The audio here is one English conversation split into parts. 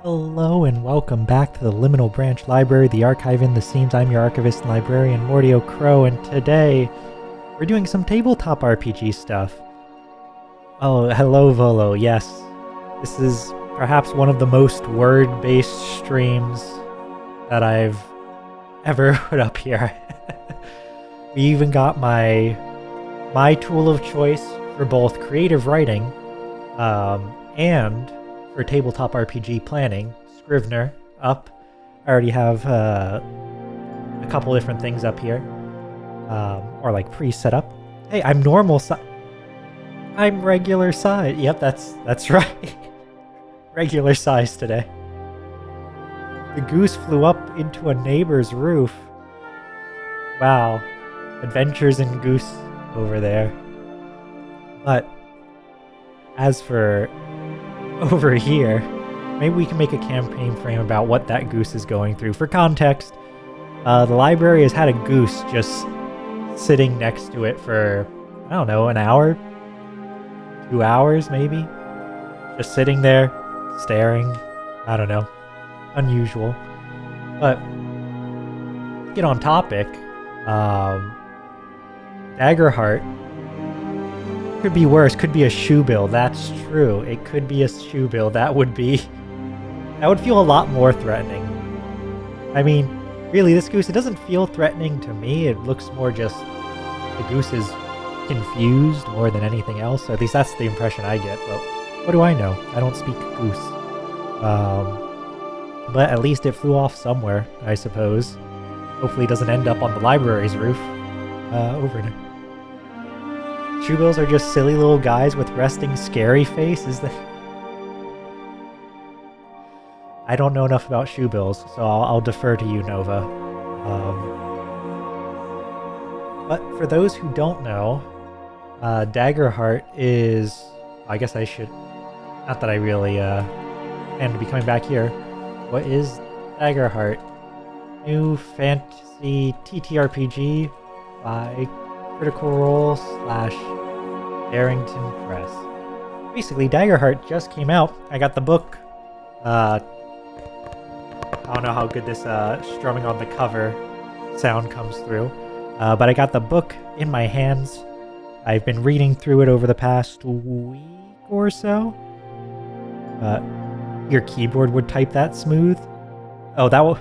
Hello and welcome back to the Liminal Branch Library, the archive in the seams. I'm your Archivist and Librarian, Mordio Crow, and today we're doing some tabletop RPG stuff. Oh, hello Volo, yes. This is perhaps one of the most word-based streams that I've ever put up here. We even got my tool of choice for both creative writing and for tabletop RPG planning, Scrivener, up. I already have a couple different things up here, or like pre-set up. Hey, I'm normal size. I'm regular size. Yep, that's right. Regular size today. The goose flew up into a neighbor's roof. Wow, adventures in goose over there. But as for over here, maybe we can make a campaign frame about what that goose is going through. For context, the library has had a goose just sitting next to it for, I don't know, an hour? 2 hours, maybe? Just sitting there, staring. I don't know. Unusual. But, to get on topic, Daggerheart could be worse, could be a shoe bill. That's true. It could be a shoe bill. That would feel a lot more threatening. I mean, really, this goose, it doesn't feel threatening to me. It looks more just the goose is confused more than anything else. Or at least that's the impression I get. But what do I know? I don't speak goose. But at least it flew off somewhere, I suppose. Hopefully it doesn't end up on the library's roof. Over there. Shoebills are just silly little guys with resting scary faces. I don't know enough about shoebills, so I'll defer to you, Nova. But for those who don't know, Daggerheart is... I guess I should... Not that I really plan to be coming back here. What is Daggerheart? New fantasy TTRPG by Critical Role / Darrington Press. Basically, Daggerheart just came out. I got the book. I don't know how good this strumming on the cover sound comes through. But I got the book in my hands. I've been reading through it over the past week or so. Your keyboard would type that smooth? Oh, that will...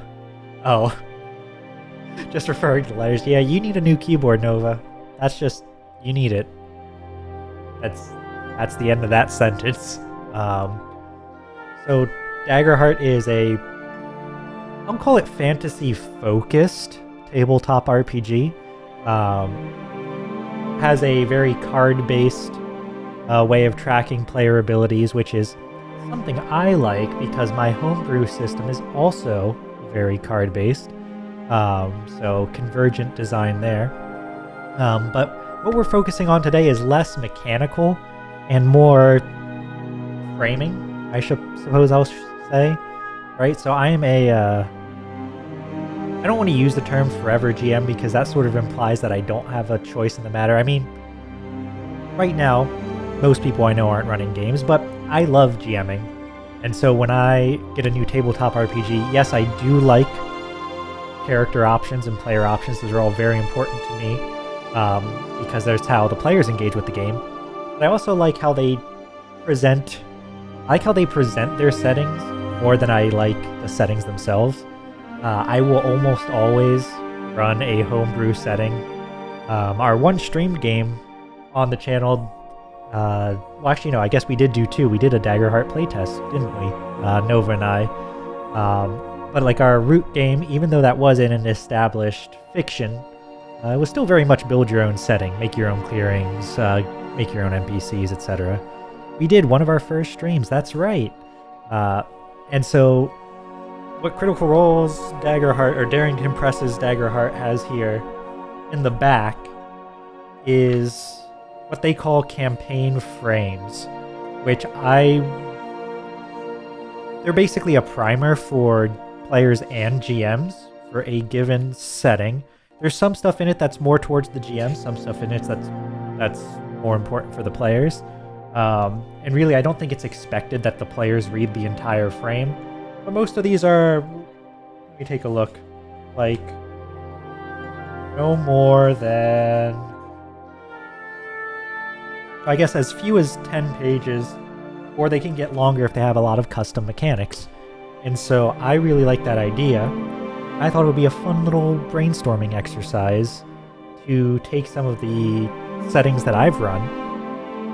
Oh. Just referring to letters. Yeah, you need a new keyboard, Nova. That's just... You need it. That's the end of that sentence. So, Daggerheart is a... I'll call it fantasy-focused tabletop RPG. Has a very card-based way of tracking player abilities, which is something I like because my homebrew system is also very card-based. So convergent design there. But what we're focusing on today is less mechanical and more framing, I suppose I'll say. Right? So I am I don't want to use the term forever GM because that sort of implies that I don't have a choice in the matter. I mean, right now, most people I know aren't running games, but I love GMing. And so when I get a new tabletop RPG, yes, I do like character options and player options. Those are all very important to me because that's how the players engage with the game. But I also like how they present... I like how they present their settings more than I like the settings themselves. I will almost always run a homebrew setting. Our one streamed game on the channel... well, actually, no, I guess we did do two. We did a Daggerheart playtest, didn't we? Nova and I. But like our root game, even though that was in an established fiction, it was still very much build your own setting, make your own clearings, make your own NPCs, etc. We did one of our first streams, that's right. And so, what Critical Role's Daggerheart, or Darrington Press's Daggerheart has here in the back is what they call campaign frames, which they're basically a primer for players and GMs for a given setting. There's some stuff in it that's more towards the GM, some stuff in it that's more important for the players. And really, I don't think it's expected that the players read the entire frame. But most of these are, let me take a look, like no more than, I guess, as few as 10 pages, or they can get longer if they have a lot of custom mechanics. And so I really like that idea. I thought it would be a fun little brainstorming exercise to take some of the settings that I've run,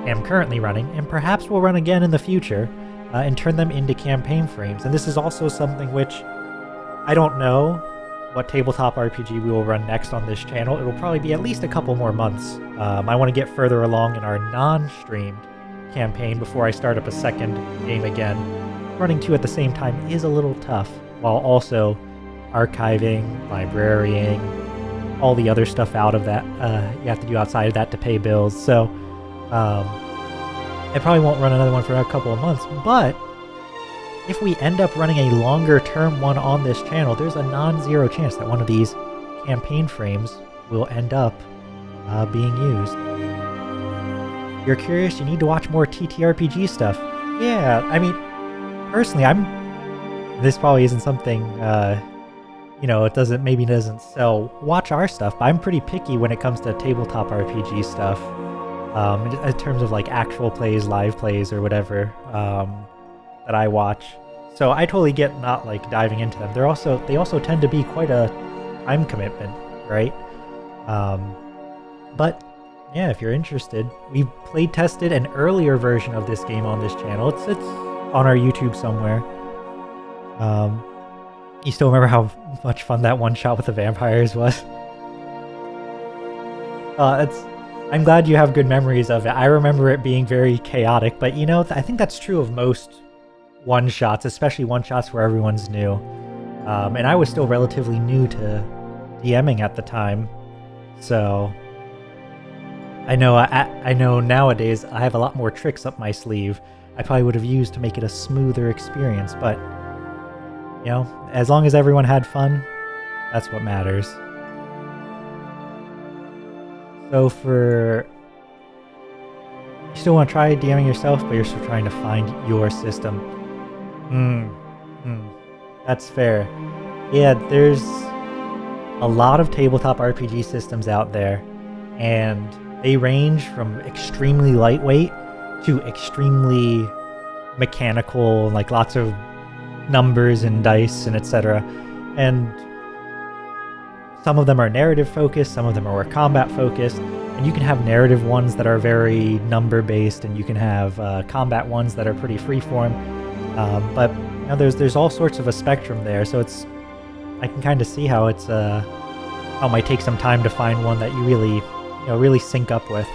am currently running, and perhaps will run again in the future, and turn them into campaign frames. And this is also something which I don't know what tabletop RPG we will run next on this channel. It will probably be at least a couple more months. I want to get further along in our non-streamed campaign before I start up a second game again. Running two at the same time is a little tough, while also archiving, librarian, all the other stuff out of that you have to do outside of that to pay bills. So I probably won't run another one for a couple of months, but if we end up running a longer term one on this channel, there's a non-zero chance that one of these campaign frames will end up being used. You're curious? You need to watch more TTRPG stuff. Yeah, I mean, personally, this probably isn't something, maybe doesn't sell watch our stuff, but I'm pretty picky when it comes to tabletop RPG stuff. In terms of like actual plays, live plays, or whatever that I watch. So I totally get not like diving into them. They also tend to be quite a time commitment, right? But yeah, if you're interested, we've played tested an earlier version of this game on this channel. It's on our YouTube somewhere. You still remember how much fun that one shot with the vampires was? I'm glad you have good memories of it. I remember it being very chaotic, but I think that's true of most one-shots, especially one-shots where everyone's new. And I was still relatively new to DMing at the time, so I know nowadays I have a lot more tricks up my sleeve I probably would have used to make it a smoother experience, but as long as everyone had fun, that's what matters. So you still want to try DMing yourself, but you're still trying to find your system. That's fair. Yeah, there's a lot of tabletop RPG systems out there, and they range from extremely lightweight to extremely mechanical, like lots of numbers and dice and etc. And some of them are narrative focused, some of them are more combat focused, and you can have narrative ones that are very number based, and you can have combat ones that are pretty freeform. But there's all sorts of a spectrum there, so I can kind of see how it might take some time to find one that you really sync up with.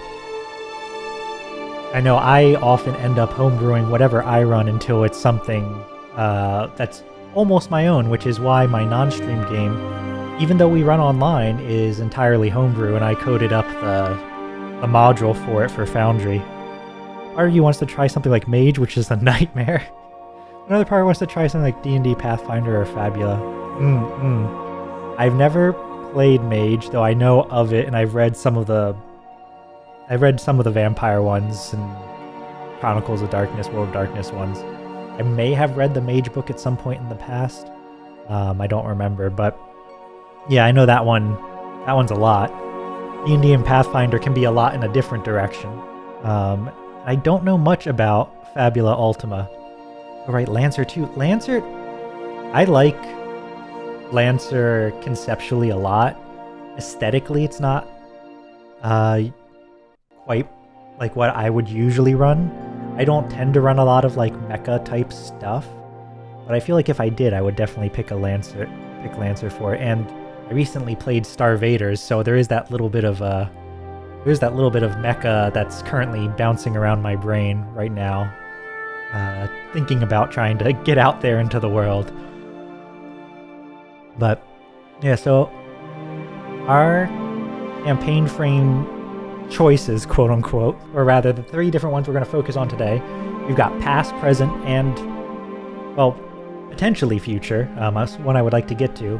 I know I often end up homebrewing whatever I run until it's something that's almost my own, which is why my non-stream game, even though we run online, is entirely homebrew, and I coded up the module for it for Foundry. Part of you wants to try something like Mage, which is a nightmare. Another part wants to try something like D&D Pathfinder or Fabula. I've never played Mage, though I know of it, and I've read some of the vampire ones and Chronicles of Darkness, World of Darkness ones. I may have read the Mage book at some point in the past. I don't remember, but yeah, I know that one's a lot. D&D and Pathfinder can be a lot in a different direction. I don't know much about Fabula Ultima. Oh, right, Lancer too. Lancer, I like Lancer conceptually a lot. Aesthetically, it's not quite like what I would usually run. I don't tend to run a lot of like mecha type stuff, but I feel like if I did, I would definitely pick Lancer for it. And I recently played Starvaders, so there is that little bit of mecha that's currently bouncing around my brain right now, thinking about trying to get out there into the world. But yeah, so our campaign frame choices, quote unquote, or rather the 3 different ones we're going to focus on today. We've got past, present, and, well, potentially future, one I would like to get to.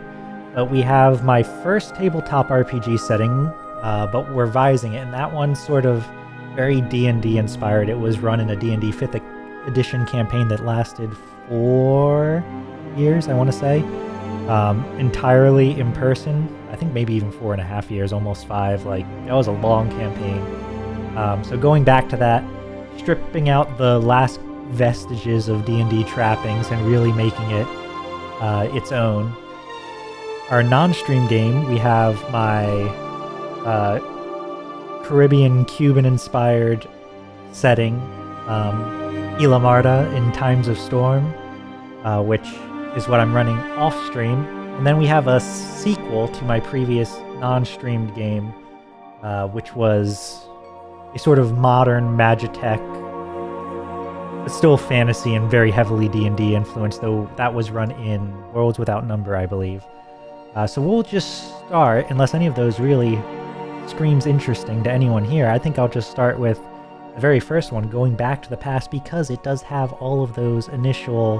But we have my first tabletop RPG setting, but we're revising it, and that one's sort of very D&D inspired. It was run in a D&D 5th edition campaign that lasted for years, I want to say. Entirely in person. I think maybe even 4.5 years, almost 5. Like, that was a long campaign. So going back to that, stripping out the last vestiges of D&D trappings and really making it its own. Our non-stream game, we have my Caribbean, Cuban-inspired setting, Ilamarta in Times of Storm, which is what I'm running off-stream. And then we have a sequel to my previous non-streamed game, which was a sort of modern Magitech, but still fantasy and very heavily D&D influenced, though that was run in Worlds Without Number, I believe. So we'll just start, unless any of those really screams interesting to anyone here. I think I'll just start with the very first one, going back to the past, because it does have all of those initial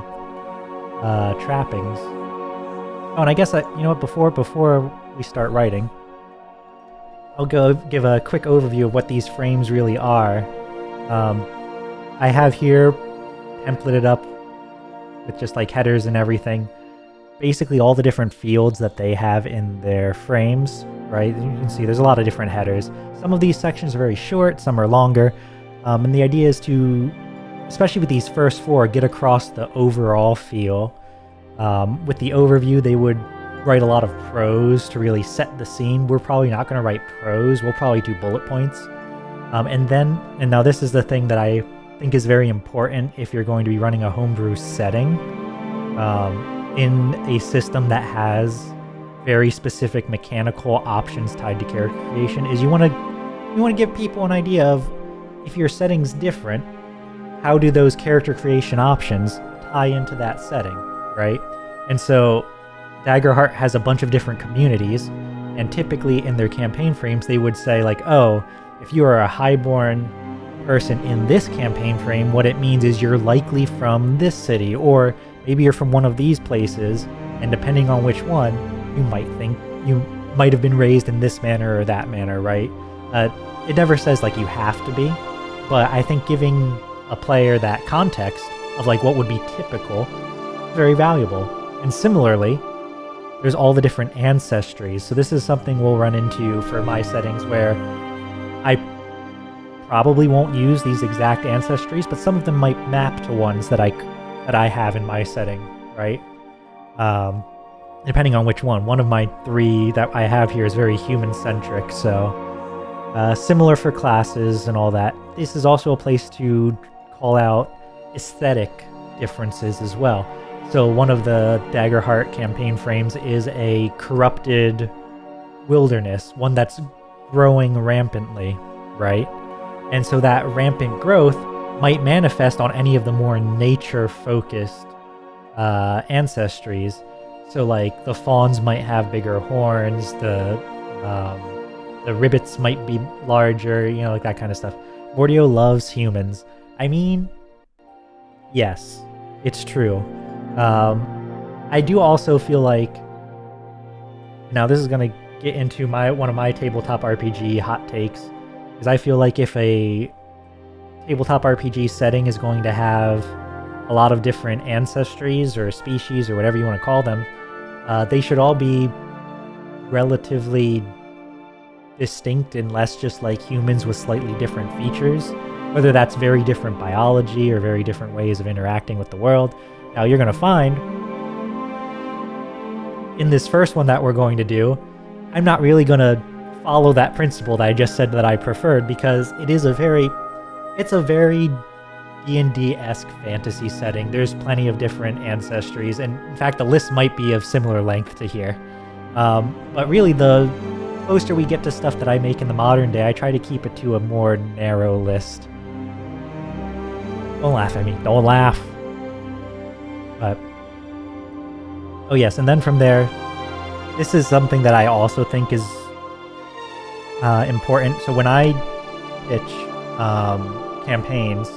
trappings. Oh, and I guess, you know what, before we start writing, I'll go give a quick overview of what these frames really are. I have here templated up with just like headers and everything, basically all the different fields that they have in their frames, right? You can see there's a lot of different headers. Some of these sections are very short, some are longer, and the idea is to, especially with these first 4, get across the overall feel. With the overview, they would write a lot of prose to really set the scene. We're probably not going to write prose, we'll probably do bullet points. And now this is the thing that I think is very important if you're going to be running a homebrew setting in a system that has very specific mechanical options tied to character creation, is you want to give people an idea of, if your setting's different, how do those character creation options tie into that setting, right? And so Daggerheart has a bunch of different communities, and typically in their campaign frames they would say like, oh, if you are a highborn person in this campaign frame, what it means is you're likely from this city, or maybe you're from one of these places, and depending on which one, you might think you might have been raised in this manner or that manner, right? It never says like you have to be, but I think giving a player that context of like what would be typical is very valuable. And similarly, there's all the different ancestries. So this is something we'll run into for my settings where I probably won't use these exact ancestries, but some of them might map to ones that I have in my setting, right? Depending on which one. One of my 3 that I have here is very human-centric, so similar for classes and all that. This is also a place to call out aesthetic differences as well. So one of the Daggerheart campaign frames is a corrupted wilderness, one that's growing rampantly, right? And so that rampant growth might manifest on any of the more nature-focused ancestries. So like the fawns might have bigger horns, the ribbits might be larger, you know, like that kind of stuff. Mordio loves humans. I mean, yes, it's true. I do also feel like, now this is going to get into one of my tabletop RPG hot takes, is I feel like if a tabletop RPG setting is going to have a lot of different ancestries or species or whatever you want to call them, they should all be relatively distinct and less just like humans with slightly different features, whether that's very different biology or very different ways of interacting with the world. Now you're going to find in this first one that we're going to do, I'm not really going to follow that principle that I just said that I preferred, because it's a very D&D-esque fantasy setting. There's plenty of different ancestries, and in fact the list might be of similar length to here. But really, the closer we get to stuff that I make in the modern day, I try to keep it to a more narrow list. Don't laugh at me. Don't laugh. But oh yes, and then from there, this is something that I also think is important. So when I pitch campaigns,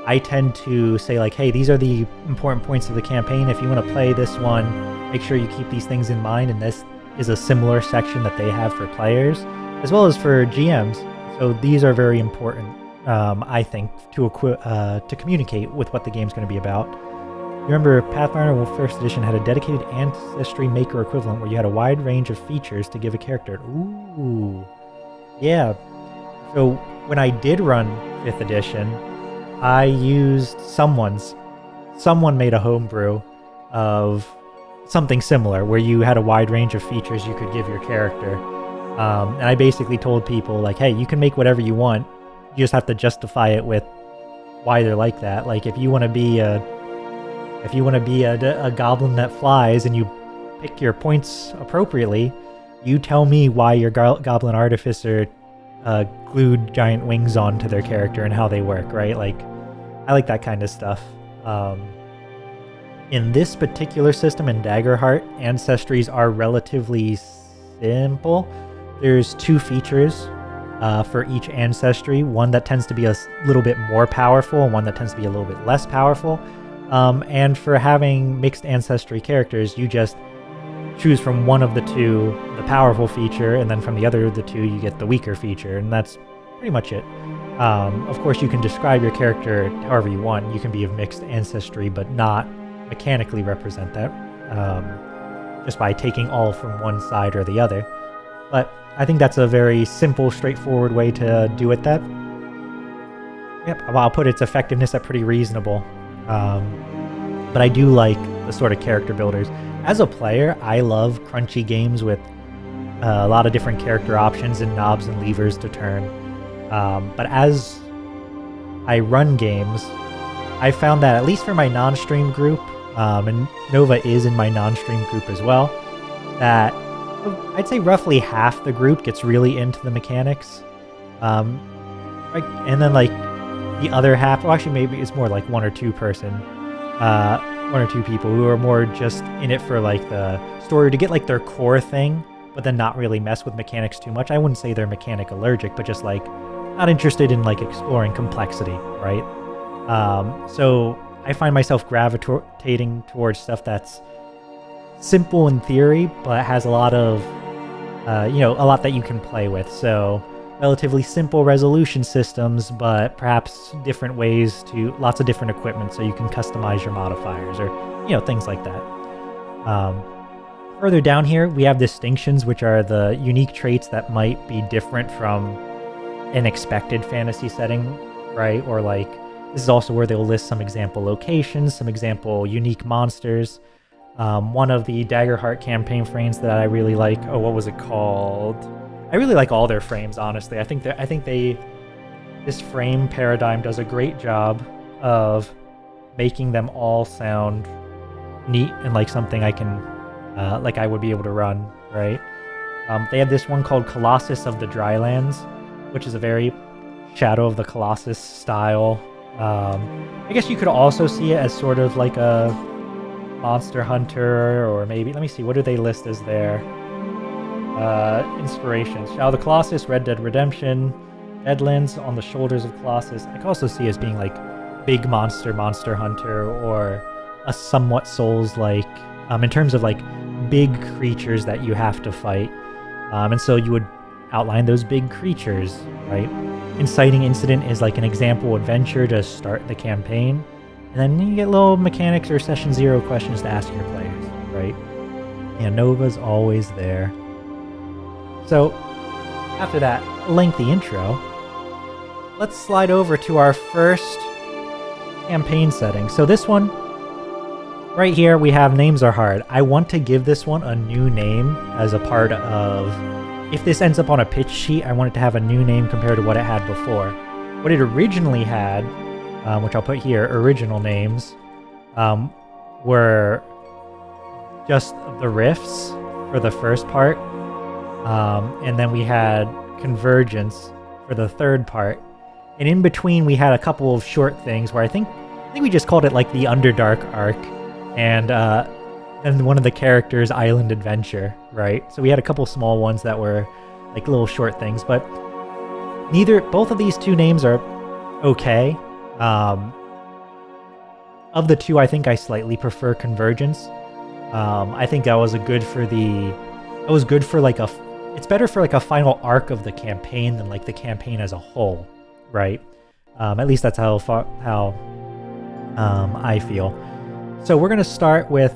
I tend to say like, hey, these are the important points of the campaign. If you want to play this one, make sure you keep these things in mind, and this is a similar section that they have for players, as well as for GMs. So these are very important, I think, to communicate with what the game's going to be about. remember Pathfinder First Edition had a dedicated Ancestry Maker equivalent where you had a wide range of features to give a character. Ooh. Yeah. So when I did run 5th edition, I used someone made a homebrew of something similar where you had a wide range of features you could give your character. And I basically told people like, hey, you can make whatever you want. You just have to justify it with why they're like that. Like if you want to be a goblin that flies and you pick your points appropriately, you tell me why your goblin artificer glued giant wings onto their character and how they work, right? Like, I like that kind of stuff. In this particular system, in Daggerheart, ancestries are relatively simple. There's 2 features for each ancestry, one that tends to be a little bit more powerful and one that tends to be a little bit less powerful. And for having mixed ancestry characters, you just choose from one of the 2 the powerful feature, and then from the other of the 2 you get the weaker feature, and that's pretty much it. Of course, you can describe your character however you want. You can be of mixed ancestry, but not mechanically represent that, just by taking all from one side or the other. But I think that's a very simple, straightforward way to do it. I'll put its effectiveness at pretty reasonable. But I do like the sort of character builders. As a player, I love crunchy games with a lot of different character options and knobs and levers to turn. But as I run games, I found that, at least for my non-stream group, and Nova is in my non-stream group as well, that I'd say roughly half the group gets really into the mechanics. And then like the other half, well, actually maybe it's more like 1 or 2 people who are more just in it for like the story, to get like their core thing, but then not really mess with mechanics too much. I wouldn't say they're mechanic allergic, but just like not interested in like exploring complexity, right? So I find myself gravitating towards stuff that's simple in theory, but has a lot of, a lot that you can play with. So relatively simple resolution systems, but perhaps different ways to, lots of different equipment so you can customize your modifiers or, things like that. Further down here, we have distinctions, which are the unique traits that might be different from an expected fantasy setting, right? Or like, this is also where they'll list some example locations, some example unique monsters. One of the Daggerheart campaign frames that I really like, what was it called? I really like all their frames, honestly. I think this frame paradigm does a great job of making them all sound neat and like something I can, like I would be able to run, right? They have this one called Colossus of the Drylands, which is a very Shadow of the Colossus style. I guess you could also see it as sort of like a Monster Hunter, or maybe, let me see, what do they list as their inspirations? Shadow of the Colossus, Red Dead Redemption, Deadlands, On the Shoulders of Colossus. I can also see as being like big Monster Hunter, or a somewhat Souls-like, in terms of like big creatures that you have to fight. And so you would outline those big creatures, right? Inciting Incident is like an example adventure to start the campaign. And then you get little mechanics or session 0 questions to ask your players, right? Yeah, Nova's always there. So, after that lengthy intro, let's slide over to our first campaign setting. So this one, right here, we have Names Are Hard. I want to give this one a new name as a part of... If this ends up on a pitch sheet, I want it to have a new name compared to what it had before. What it originally had, which I'll put here, original names, were just the riffs for the first part, and then we had Convergence for the third part, and in between we had a couple of short things where I think we just called it like the Underdark arc, and one of the characters' island adventure, right? So we had a couple small ones that were like little short things, but both of these 2 names are okay. Of the 2, I think I slightly prefer Convergence. I think that was good for like it's better for like a final arc of the campaign than like the campaign as a whole, right? At least that's how I feel. So we're going to start with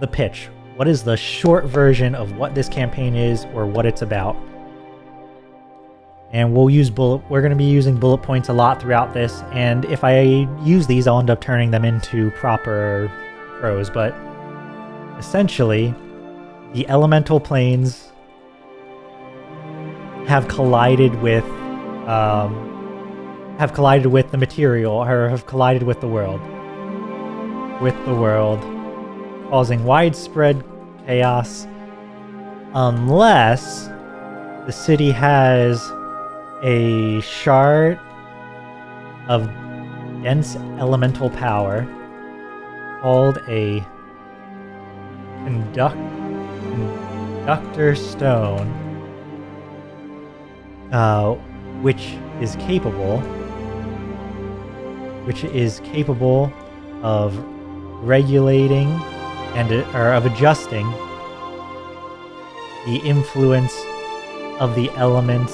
the pitch. What is the short version of what this campaign is or what it's about? And we're going to be using bullet points a lot throughout this, and if I use these, I'll end up turning them into proper prose, but essentially, the elemental planes have collided with the material, or have collided with the world. Causing widespread chaos, unless the city has a shard of dense elemental power called a conductor stone, which is capable of regulating or of adjusting the influence of the elements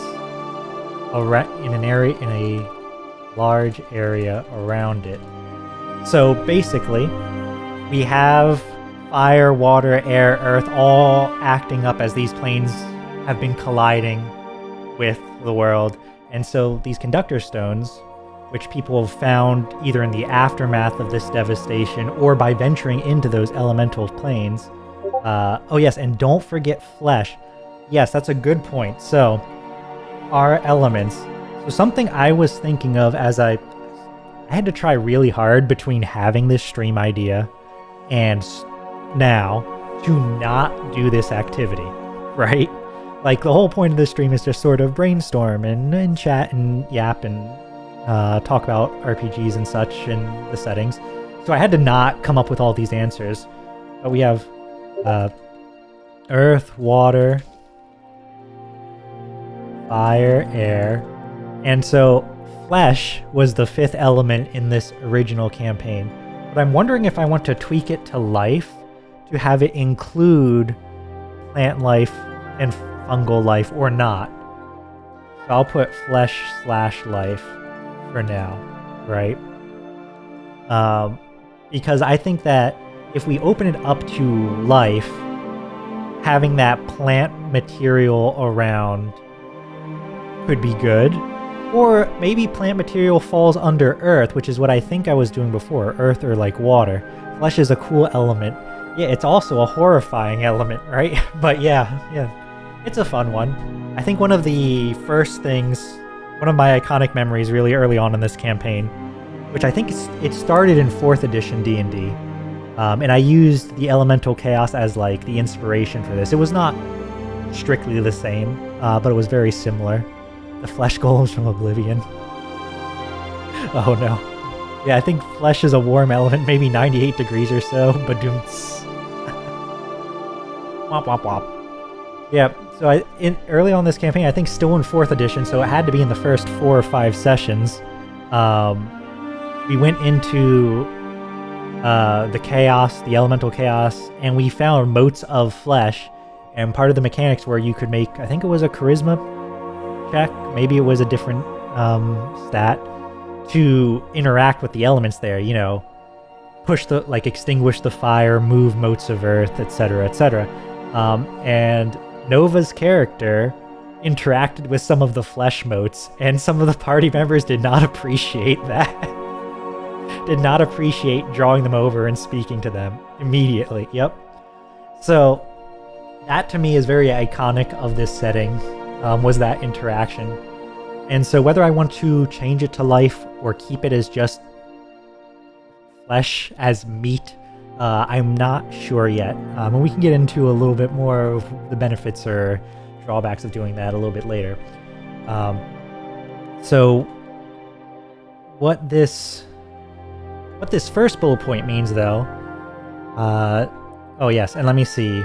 in a large area around it. So basically, we have fire, water, air, earth all acting up as these planes have been colliding with the world. And so these conductor stones, which people have found either in the aftermath of this devastation or by venturing into those elemental planes. Oh yes, and don't forget flesh. Yes, that's a good point. So, our elements. So something I was thinking of as I had to try really hard between having this stream idea and now to not do this activity, right? Like, the whole point of this stream is just sort of brainstorm and chat and yap and talk about RPGs and such and the settings. So I had to not come up with all these answers. But we have earth, water, fire, air, and so flesh was the fifth element in this original campaign. But I'm wondering if I want to tweak it to life to have it include plant life and fungal life or not. So I'll put flesh/life for now, right? Because I think that if we open it up to life, having that plant material around could be good. Or maybe plant material falls under earth, which is what I think I was doing before, earth or like water. Flesh is a cool element. Yeah, it's also a horrifying element, right? But yeah, it's a fun one. I think one of the first things, one of my iconic memories really early on in this campaign, which I think it started in 4th edition D&D, and I used the elemental chaos as like the inspiration for this. It was not strictly the same, but it was very similar. The flesh golems from Oblivion. Oh no. Yeah, I think flesh is a warm element, maybe 98 degrees or so, but womp womp womp. Yeah, so early on this campaign, I think still in 4th edition, so it had to be in the first 4 or 5 sessions, we went into the chaos, the elemental chaos, and we found motes of flesh, and part of the mechanics where you could make, I think it was a charisma check, maybe it was a different stat, to interact with the elements there, you know, extinguish the fire, move motes of earth, etc., etc. And Nova's character interacted with some of the flesh motes, and some of the party members did not appreciate that. Did not appreciate drawing them over and speaking to them immediately. Yep. So that to me is very iconic of this setting, was that interaction. And so whether I want to change it to life or keep it as just flesh, as meat, I'm not sure yet. And we can get into a little bit more of the benefits or drawbacks of doing that a little bit later. So what this first bullet point means, though, oh yes, and let me see.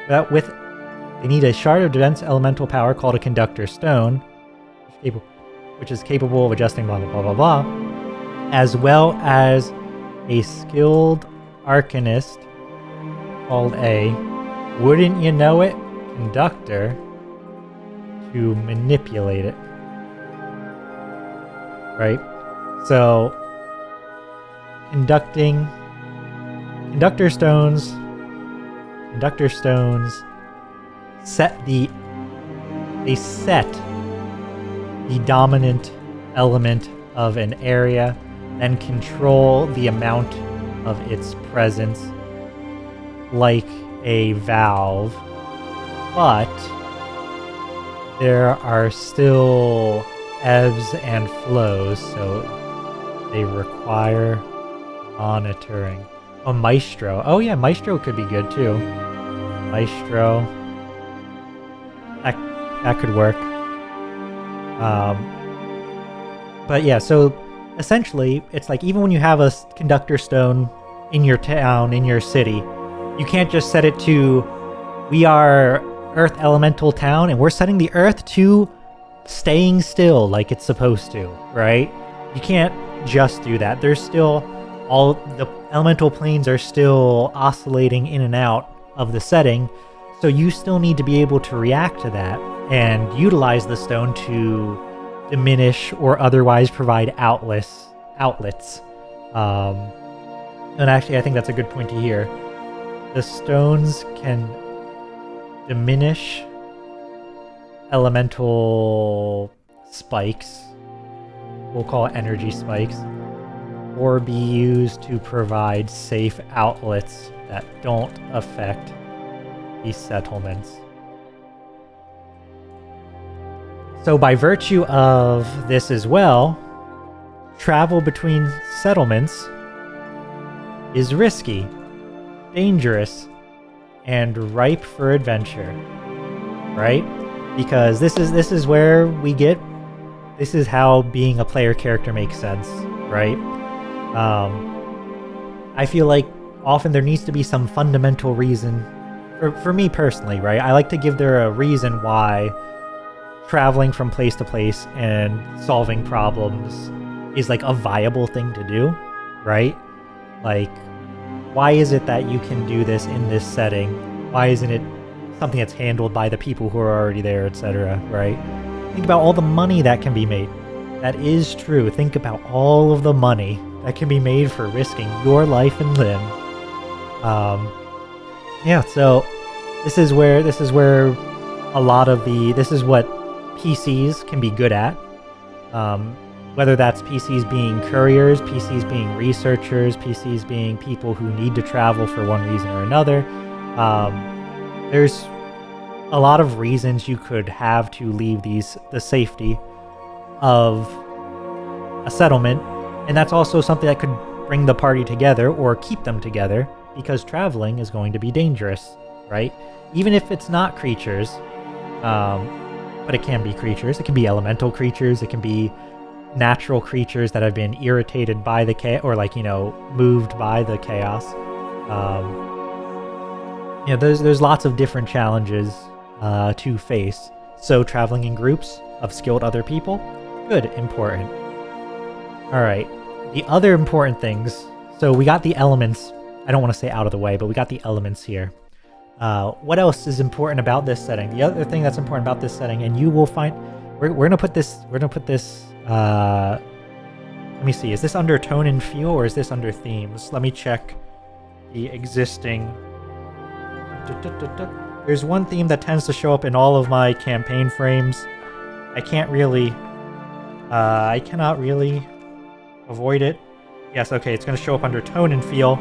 They need a shard of dense elemental power called a conductor stone, which is capable of adjusting blah blah blah blah blah, as well as a skilled arcanist called a, wouldn't you know it, conductor to manipulate it. Right? So conducting Conductor stones set the dominant element of an area, then control the amount of its presence like a valve, but there are still ebbs and flows, so they require monitoring. Oh, Maestro. Oh yeah, Maestro could be good too. Maestro. That could work. But yeah, so essentially, it's like even when you have a conductor stone in your town, in your city, you can't just set it to, we are Earth Elemental Town, and we're setting the Earth to staying still like it's supposed to, right? You can't just do that. There's still, all the elemental planes are still oscillating in and out of the setting, so you still need to be able to react to that and utilize the stone to diminish or otherwise provide outlets. And actually, I think that's a good point to hear. The stones can diminish elemental spikes, we'll call it energy spikes, or be used to provide safe outlets that don't affect these settlements. So by virtue of this as well, travel between settlements is risky, dangerous, and ripe for adventure, right? Because this is where we get, this is how being a player character makes sense, right? I feel like often there needs to be some fundamental reason, for me personally, right? I like to give there a reason why traveling from place to place and solving problems is like a viable thing to do, right? Like, why is it that you can do this in this setting? Why isn't it something that's handled by the people who are already there, etc., right? Think about all the money that can be made. That is true. Think about all of the money that can be made for risking your life and limb. Yeah, so this is where a lot of this is what PCs can be good at. Whether that's PCs being couriers, PCs being researchers, PCs being people who need to travel for one reason or another. There's a lot of reasons you could have to leave the safety of a settlement, and that's also something that could bring the party together or keep them together, because traveling is going to be dangerous, right? Even if it's not creatures, but it can be creatures. It can be elemental creatures. It can be natural creatures that have been irritated by the chaos, or like, moved by the chaos. There's lots of different challenges to face. So traveling in groups of skilled other people, good, important. All right, the other important things. So we got the elements. I don't want to say out of the way, but we got the elements here. What else is important about this setting? The other thing that's important about this setting, and you will find, we're gonna put this. Let me see. Is this under tone and feel, or is this under themes? Let me check the existing. There's one theme that tends to show up in all of my campaign frames. I cannot really avoid it. Yes, okay, it's going to show up under tone and feel.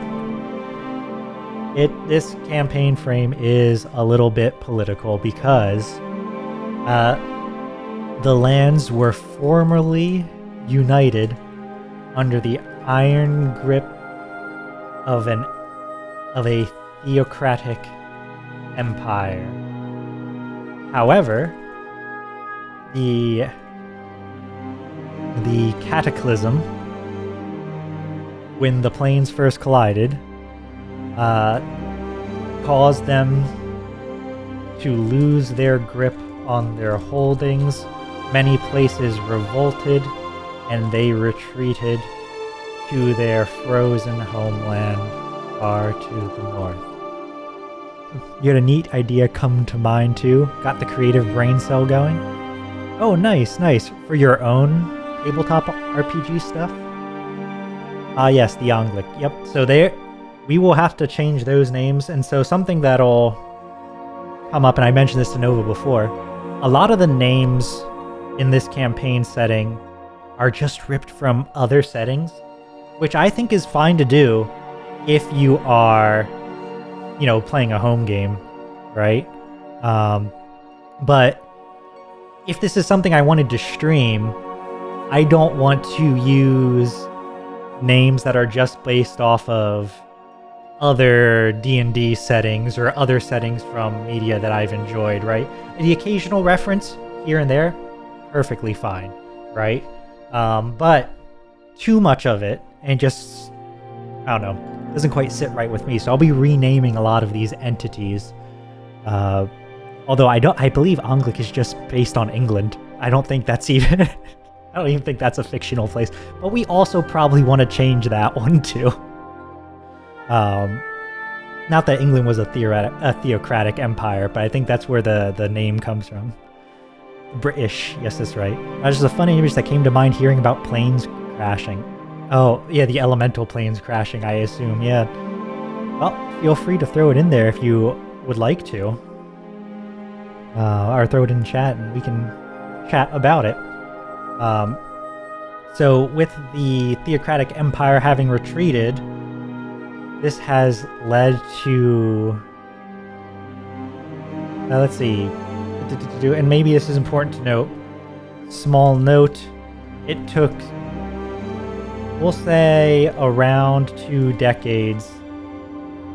This campaign frame is a little bit political because the lands were formerly united under the iron grip of a theocratic empire. However, the cataclysm, when the planes first collided, caused them to lose their grip on their holdings. Many places revolted, and they retreated to their frozen homeland far to the north. You had a neat idea come to mind too. Got the creative brain cell going. Oh, nice. For your own tabletop RPG stuff? Ah, yes, the Anglic. Yep. So we will have to change those names. And so something that'll come up, and I mentioned this to Nova before, a lot of the names in this campaign setting are just ripped from other settings, which I think is fine to do if you are, playing a home game, right? But if this is something I wanted to stream, I don't want to use names that are just based off of other D&D settings or other settings from media that I've enjoyed, right? The occasional reference here and there, perfectly fine, right? But too much of it and just, I don't know, doesn't quite sit right with me. So I'll be renaming a lot of these entities. Although I believe Anglik is just based on England. I don't think that's even, I don't even think that's a fictional place. But we also probably want to change that one too. Not that England was a theocratic empire, but I think that's where the name comes from. British, yes, that's right. That's just a funny image that came to mind hearing about planes crashing. Oh, yeah, the elemental planes crashing, I assume, yeah. Well, feel free to throw it in there if you would like to. Or throw it in chat and we can chat about it. So with the theocratic empire having retreated, this has led to... let's see. And maybe this is important to note. Small note. It took, we'll say, around 2 decades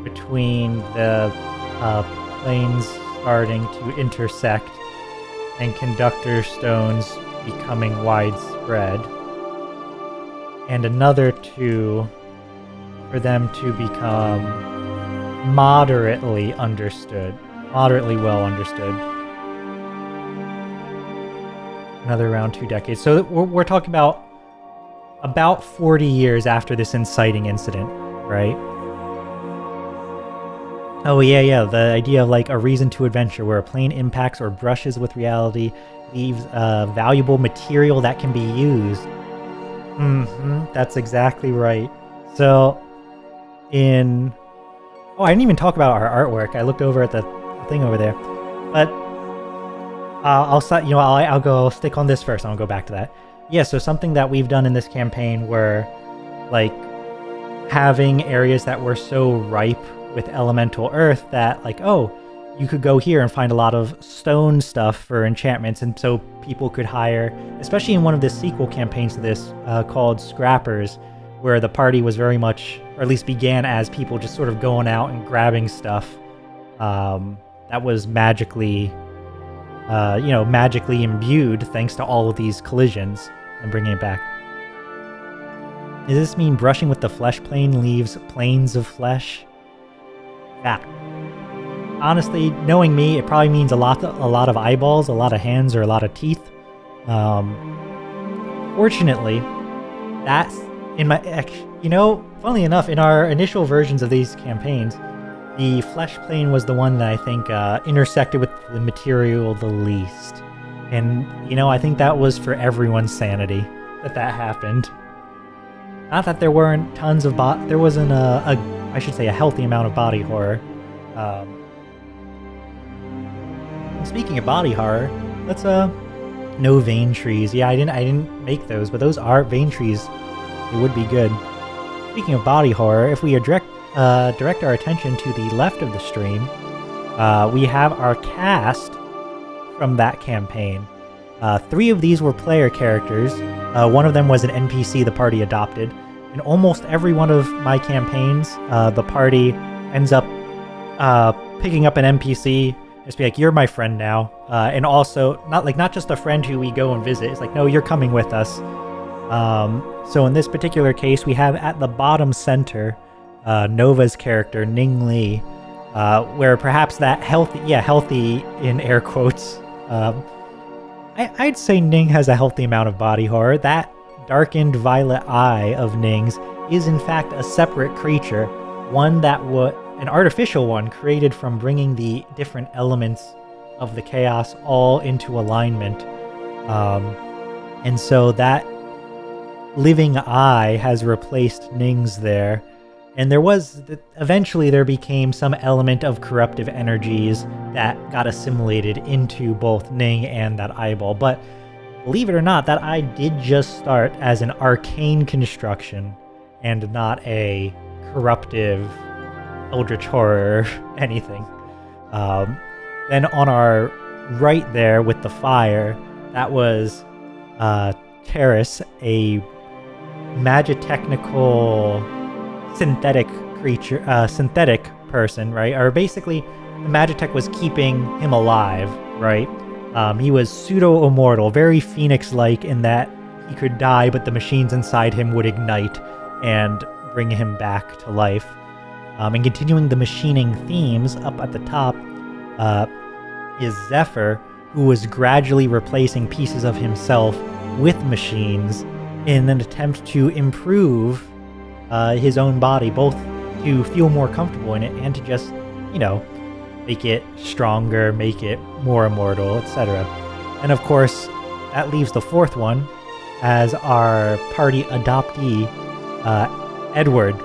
between the planes starting to intersect and conductor stones becoming widespread. And another 2 for them to become moderately well understood. Another around 2 decades. So we're talking about 40 years after this inciting incident, right? Oh yeah, the idea of like a reason to adventure where a plane impacts or brushes with reality leaves valuable material that can be used. That's exactly right. So I didn't even talk about our artwork. I looked over at the thing over there, but I'll stick on this first and I'll go back to that. Yeah, so something that we've done in this campaign were like having areas that were so ripe with elemental earth that like, oh, you could go here and find a lot of stone stuff for enchantments, and so people could hire, especially in one of the sequel campaigns to this called Scrappers, where the party was very much, or at least began as people just sort of going out and grabbing stuff that was magically imbued thanks to all of these collisions and bringing it back. Does this mean brushing with the flesh plane leaves planes of flesh? Yeah. Honestly, knowing me, it probably means a lot of eyeballs, a lot of hands, or a lot of teeth. Fortunately, that's funnily enough, in our initial versions of these campaigns, the flesh plane was the one that I think intersected with the material the least. And, I think that was for everyone's sanity that happened. Not that there weren't tons of there wasn't a healthy amount of body horror. Speaking of body horror, let's no vein trees. Yeah, I didn't make those, but those are vein trees. It would be good. Speaking of body horror, if we direct our attention to the left of the stream, we have our cast from that campaign. 3 of these were player characters. One of them was an NPC the party adopted. In almost every one of my campaigns, the party ends up picking up an NPC. Just be like, you're my friend now. And also, not just a friend who we go and visit. It's like, no, you're coming with us. So in this particular case, we have at the bottom center Nova's character, Ning Li, where perhaps that healthy in air quotes. I'd say Ning has a healthy amount of body horror. That darkened violet eye of Ning's is in fact a separate creature, one that an artificial one created from bringing the different elements of the chaos all into alignment. And so that living eye has replaced Ning's there. And eventually there became some element of corruptive energies that got assimilated into both Ning and that eyeball. But believe it or not, that eye did just start as an arcane construction and not a corruptive eldritch horror anything. Then on our right there with the fire, that was Terrace, a magitechnical synthetic creature, synthetic person, right? Or basically, the magitech was keeping him alive, right? He was pseudo-immortal, very Phoenix-like in that he could die, but the machines inside him would ignite and bring him back to life. And continuing the machining themes, up at the top is Zephyr, who was gradually replacing pieces of himself with machines in an attempt to improve his own body, both to feel more comfortable in it and to just, make it stronger, make it more immortal, etc. And of course, that leaves the fourth one as our party adoptee, Edward,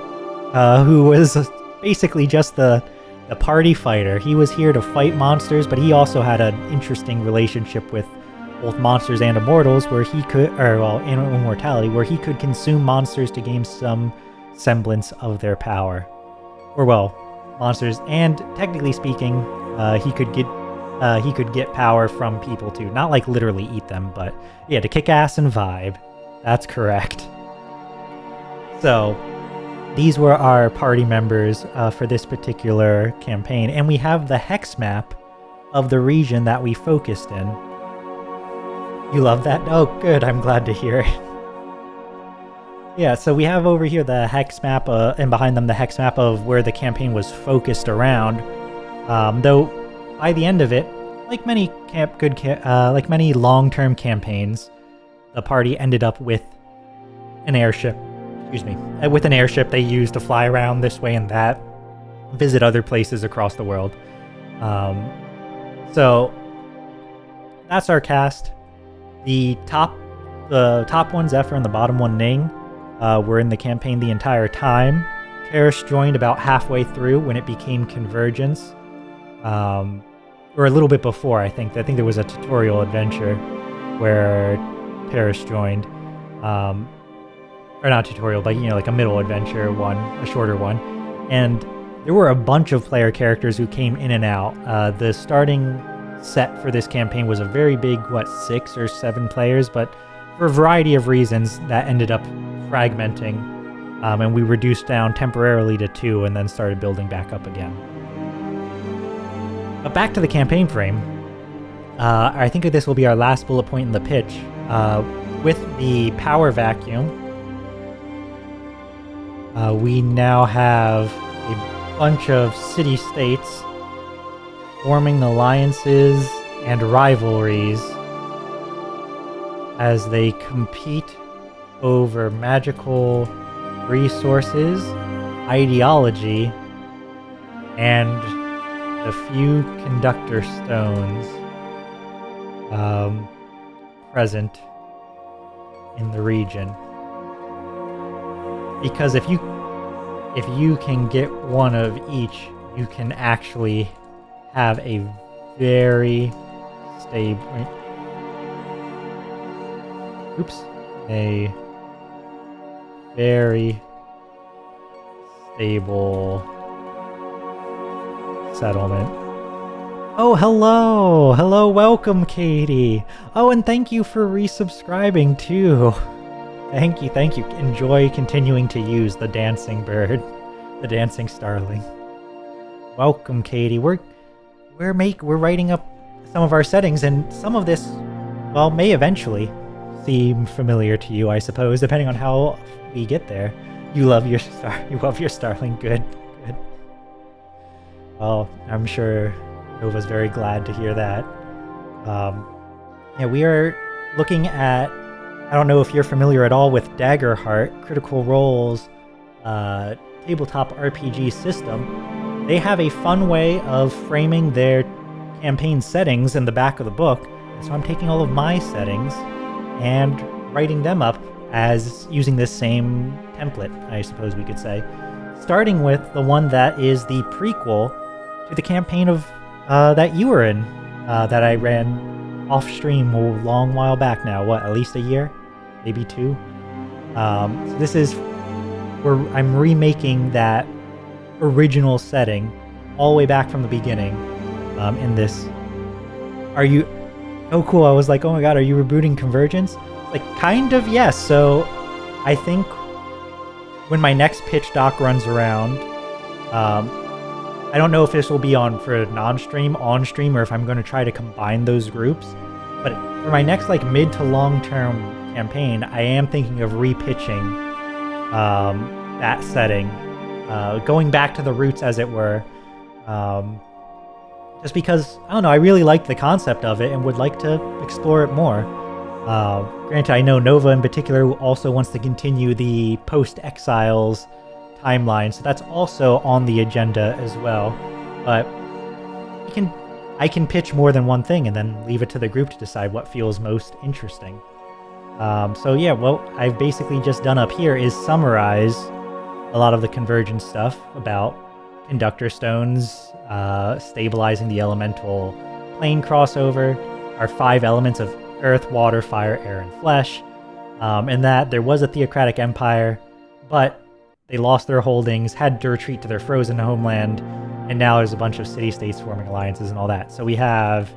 who was basically just the party fighter. He was here to fight monsters, but he also had an interesting relationship with both monsters and immortals, where he could, and immortality, where he could consume monsters to gain some semblance of their power. Monsters, and technically speaking, he could get power from people too. Not like literally eat them, but yeah, to kick ass and vibe. That's correct. So, these were our party members for this particular campaign, and we have the hex map of the region that we focused in. You love that? Oh, good. I'm glad to hear it. Yeah, so we have over here the hex map, and behind them the hex map of where the campaign was focused around. Though, by the end of it, like many many long-term campaigns, the party ended up with an airship. With an airship they used to fly around this way and that, visit other places across the world. So that's our cast. The top one, Zephyr, and the bottom one, Ning, were in the campaign the entire time. Terrace joined about halfway through when it became Convergence, or a little bit before. I think there was a tutorial adventure where Terrace joined. Or not tutorial, but like a middle adventure one, a shorter one. And there were a bunch of player characters who came in and out. The starting set for this campaign was a very big, 6 or 7 players, but for a variety of reasons that ended up fragmenting, and we reduced down temporarily to 2 and then started building back up again. But back to the campaign frame. I think this will be our last bullet point in the pitch. With the power vacuum, we now have a bunch of city-states forming alliances and rivalries as they compete over magical resources, ideology, and the few conductor stones present in the region. Because if you can get one of each, you can actually have a very stable... a very stable settlement. Oh, hello! Hello, welcome, Katie! Oh, and thank you for resubscribing, too. Thank you. Enjoy continuing to use the dancing bird, the dancing starling. Welcome, Katie. We're writing up some of our settings, and some of this, may eventually seem familiar to you, I suppose, depending on how we get there. You love your starling. Good. Well, I'm sure Nova's very glad to hear that. We are looking at, I don't know if you're familiar at all with Daggerheart, Critical Role's tabletop RPG system. They have a fun way of framing their campaign settings in the back of the book. So I'm taking all of my settings and writing them up as using this same template, I suppose we could say. starting with the one that is the prequel to the campaign of that you were in, that I ran off stream a long while back now. What, at least a year, maybe 2. So this is where I'm remaking that original setting all the way back from the beginning. In this, are you? Oh, cool! I was like, oh my god, are you rebooting Convergence? Like, kind of, yes. So, I think when my next pitch doc runs around, I don't know if this will be on for non-stream, on-stream, or if I'm going to try to combine those groups. But for my next like mid to long-term campaign, I am thinking of repitching that setting, going back to the roots, as it were. Just because, I don't know, I really liked the concept of it and would like to explore it more. Granted, I know Nova in particular also wants to continue the post-Exiles timeline, so that's also on the agenda as well. But I can pitch more than one thing and then leave it to the group to decide what feels most interesting. So yeah, what I've basically just done up here is summarize a lot of the Convergence stuff about conductor stones, stabilizing the elemental plane crossover, our 5 elements of earth, water, fire, air, and flesh, and that there was a theocratic empire, but they lost their holdings, had to retreat to their frozen homeland, and now there's a bunch of city-states forming alliances and all that. So we have,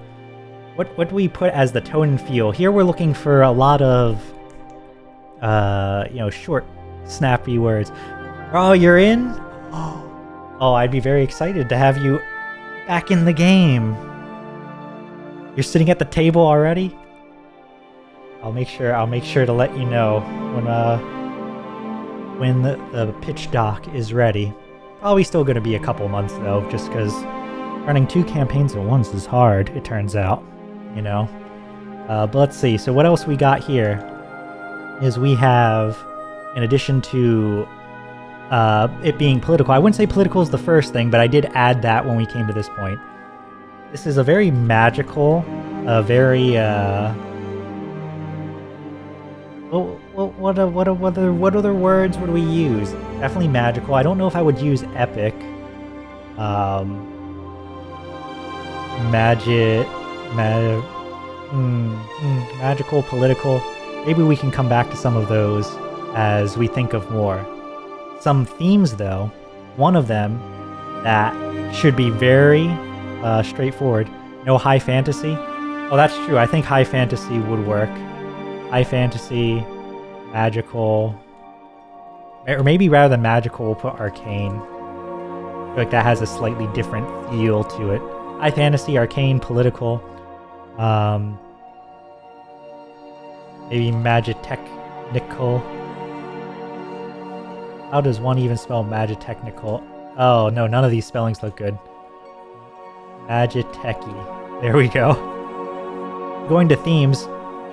what do we put as the tone and feel? Here we're looking for a lot of, short, snappy words. Oh, you're in? Oh, I'd be very excited to have you back in the game. You're sitting at the table already? I'll make sure to let you know when the pitch doc is ready. Probably still going to be a couple months though, just because running 2 campaigns at once is hard, it turns out, But let's see, so what else we got here is we have, in addition to it being political, I wouldn't say political is the first thing, but I did add that when we came to this point. This is a very magical, what other words would we use? Definitely magical. I don't know if I would use epic. Magical, political. Maybe we can come back to some of those as we think of more. Some themes, though, one of them that should be very straightforward. No high fantasy. Oh, that's true. I think high fantasy would work. High fantasy, magical, or maybe rather than magical, we'll put arcane. I feel like that has a slightly different feel to it. High fantasy, arcane, political. Maybe magitechnical. How does one even spell magitechnical? Oh no, none of these spellings look good. Magitechy. There we go. Going to themes,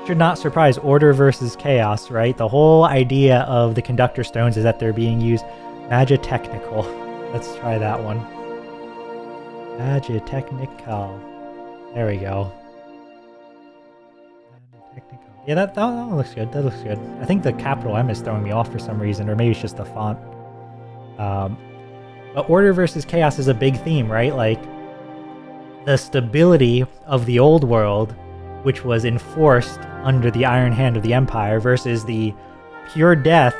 should not surprise order versus chaos, right? The whole idea of the conductor stones is that they're being used magitechnical. Let's try that one. Magitechnical. There we go. Yeah, that looks good. That looks good. I think the capital M is throwing me off for some reason, or maybe it's just the font. But order versus chaos is a big theme, right? Like, the stability of the old world, which was enforced under the iron hand of the Empire, versus the pure death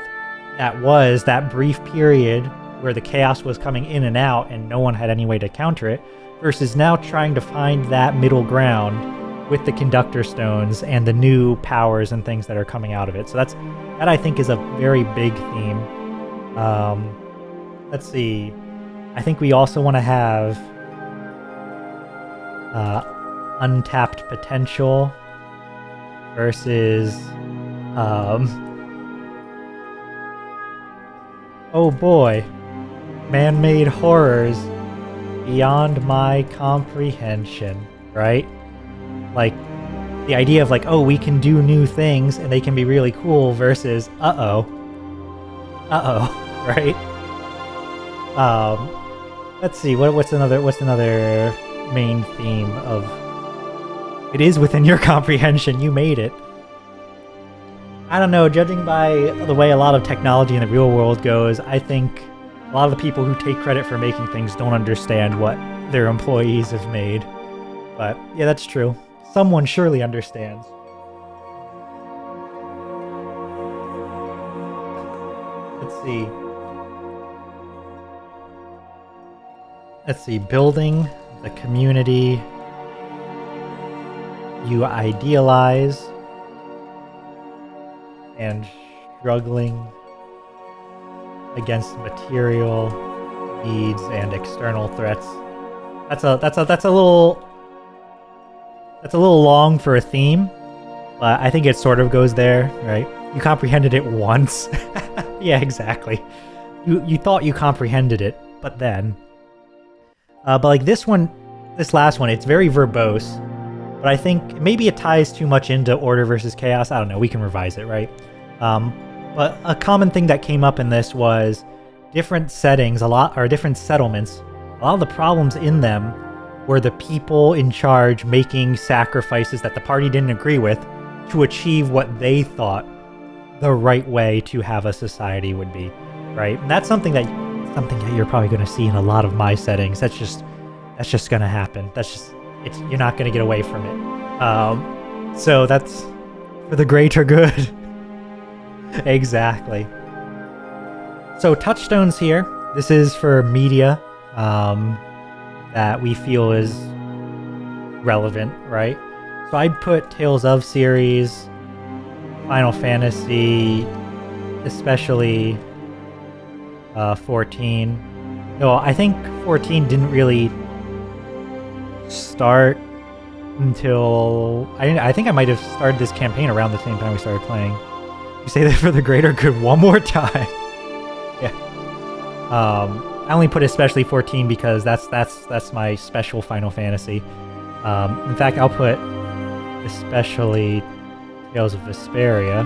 that was that brief period where the chaos was coming in and out and no one had any way to counter it, versus now trying to find that middle ground with the conductor stones and the new powers and things that are coming out of it. So that I think is a very big theme. Let's see. I think we also want to have untapped potential versus oh boy, man-made horrors beyond my comprehension, right? Like, the idea of like, oh, we can do new things and they can be really cool versus uh-oh, right? Let's see, what's another main theme of it is within your comprehension, you made it. I don't know, judging by the way a lot of technology in the real world goes, I think A lot of the people who take credit for making things don't understand what their employees have made. But yeah, that's true. Someone surely understands. Let's see. Let's see. Building the community you idealize and struggling against material needs and external threats. That's a little long for a theme, but I think it sort of goes there, right? You comprehended it once. Yeah, exactly. You thought you comprehended it, but then. But like this last one, it's very verbose, but I think maybe it ties too much into order versus chaos. I don't know. We can revise it, right? But a common thing that came up in this was different settings, different settlements. A lot of the problems in them were the people in charge making sacrifices that the party didn't agree with to achieve what they thought the right way to have a society would be, right? And that's something that you're probably going to see in a lot of my settings. That's just going to happen. You're not going to get away from it. So that's for the greater good. Exactly. So touchstones here. This is for media that we feel is relevant, right? So I'd put Tales of series, Final Fantasy, especially 14. No, I think 14 didn't really start until I think I might have started this campaign around the same time we started playing. You say that for the greater good one more time. Yeah. I only put especially 14 because that's my special Final Fantasy. In fact, I'll put especially Tales of Vesperia.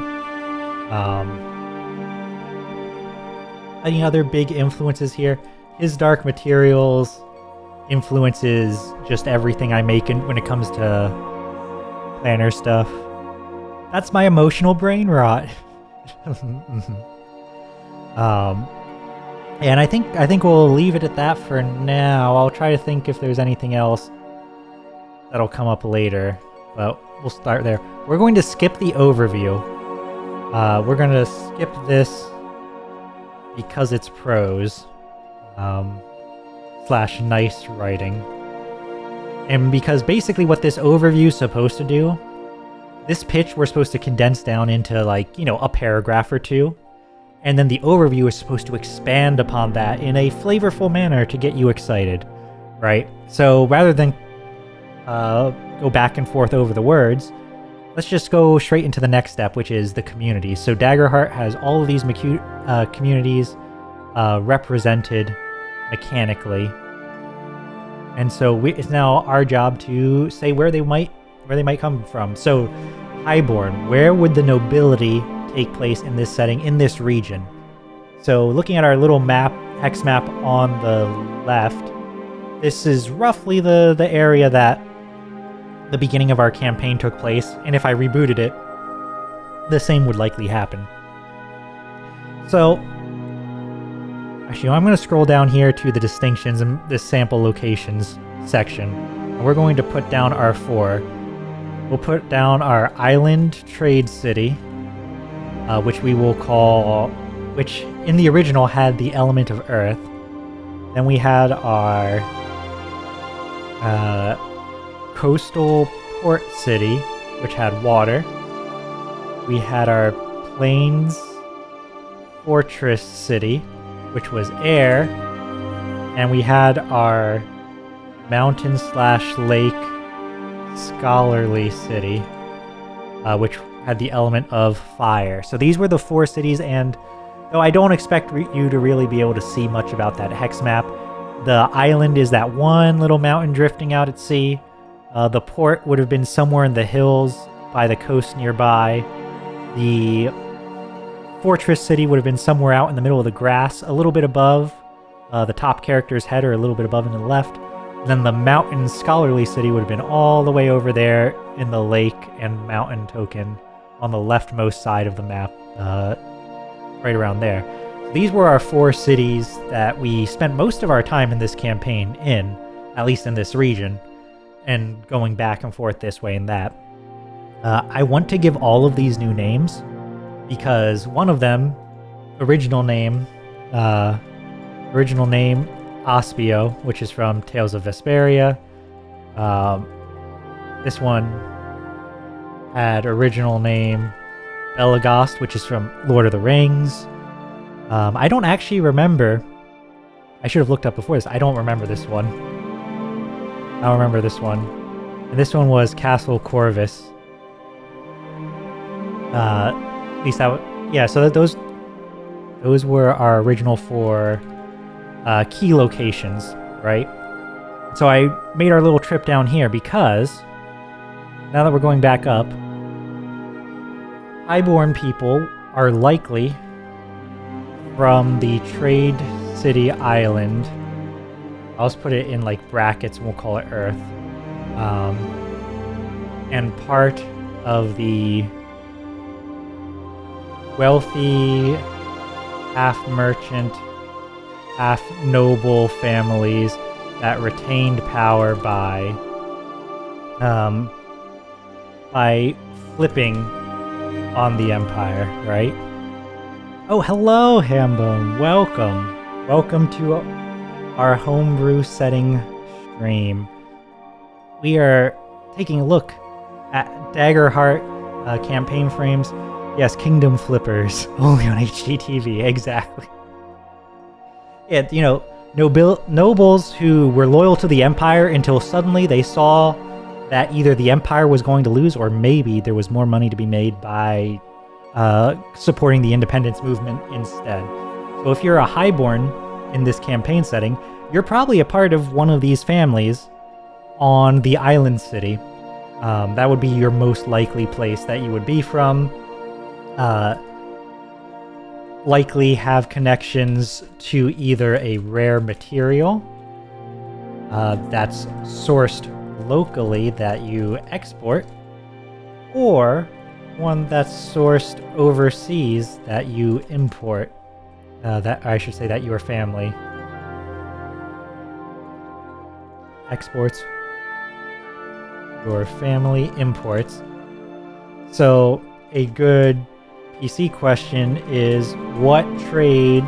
Any other big influences here? His Dark Materials influences just everything I make when it comes to planner stuff. That's my emotional brain rot. And I think we'll leave it at that for now. I'll try to think if there's anything else that'll come up later, but we'll start there. We're going to skip the overview. We're going to skip this because it's prose / nice writing. And because basically what this overview is supposed to do, this pitch we're supposed to condense down into a paragraph or two. And then the overview is supposed to expand upon that in a flavorful manner to get you excited, right? So rather than go back and forth over the words, let's just go straight into the next step, which is the community. So Daggerheart has all of these communities represented mechanically. And so it's now our job to say where they might come from. So Highborn, where would the nobility take place in this setting, in this region? So looking at our little map, hex map on the left, this is roughly the area that the beginning of our campaign took place, and if I rebooted it, the same would likely happen. So actually, I'm going to scroll down here to the distinctions and the sample locations section, and we're going to put down our 4. We'll put down our island trade city, which we will call, which in the original had the element of earth. Then we had our coastal port city, which had water. We had our plains fortress city, which was air. And we had our mountain / lake scholarly city, which had the element of fire. So these were the 4 cities, and though I don't expect you to really be able to see much about that hex map, the island is that one little mountain drifting out at sea. The port would have been somewhere in the hills by the coast nearby. The fortress city would have been somewhere out in the middle of the grass, a little bit above the top character's head, or a little bit above and to the left. And then the mountain scholarly city would have been all the way over there in the lake and mountain token on the leftmost side of the map, right around there. These were our 4 cities that we spent most of our time in this campaign in, at least in this region, and going back and forth this way and that. I want to give all of these new names because one of them, original name Ospio, which is from Tales of Vesperia. This one had original name Belagost, which is from Lord of the Rings. I don't actually remember. I should have looked up before this. I don't remember this one. I don't remember this one. And this one was Castle Corvus. At least that. Yeah. So those were our original 4 key locations, right? So I made our little trip down here because now that we're going back up, Highborn people are likely from the Trade City Island. I'll just put it in like brackets and we'll call it Earth. And part of the wealthy, half-merchant, half-noble families that retained power by flipping on the Empire, right? Oh, hello, Hambone. Welcome. Welcome to our homebrew setting stream. We are taking a look at Daggerheart campaign frames. Yes, Kingdom Flippers. Only on HGTV, exactly. Yeah, you know, nobles who were loyal to the Empire until suddenly they saw that either the Empire was going to lose or maybe there was more money to be made by supporting the independence movement instead. So if you're a Highborn in this campaign setting, you're probably a part of one of these families on the island city. That would be your most likely place that you would be from. Likely have connections to either a rare material that's sourced locally that you export, or one that's sourced overseas that you import. That I should say that your family exports, your family imports. So a good PC question is, what trade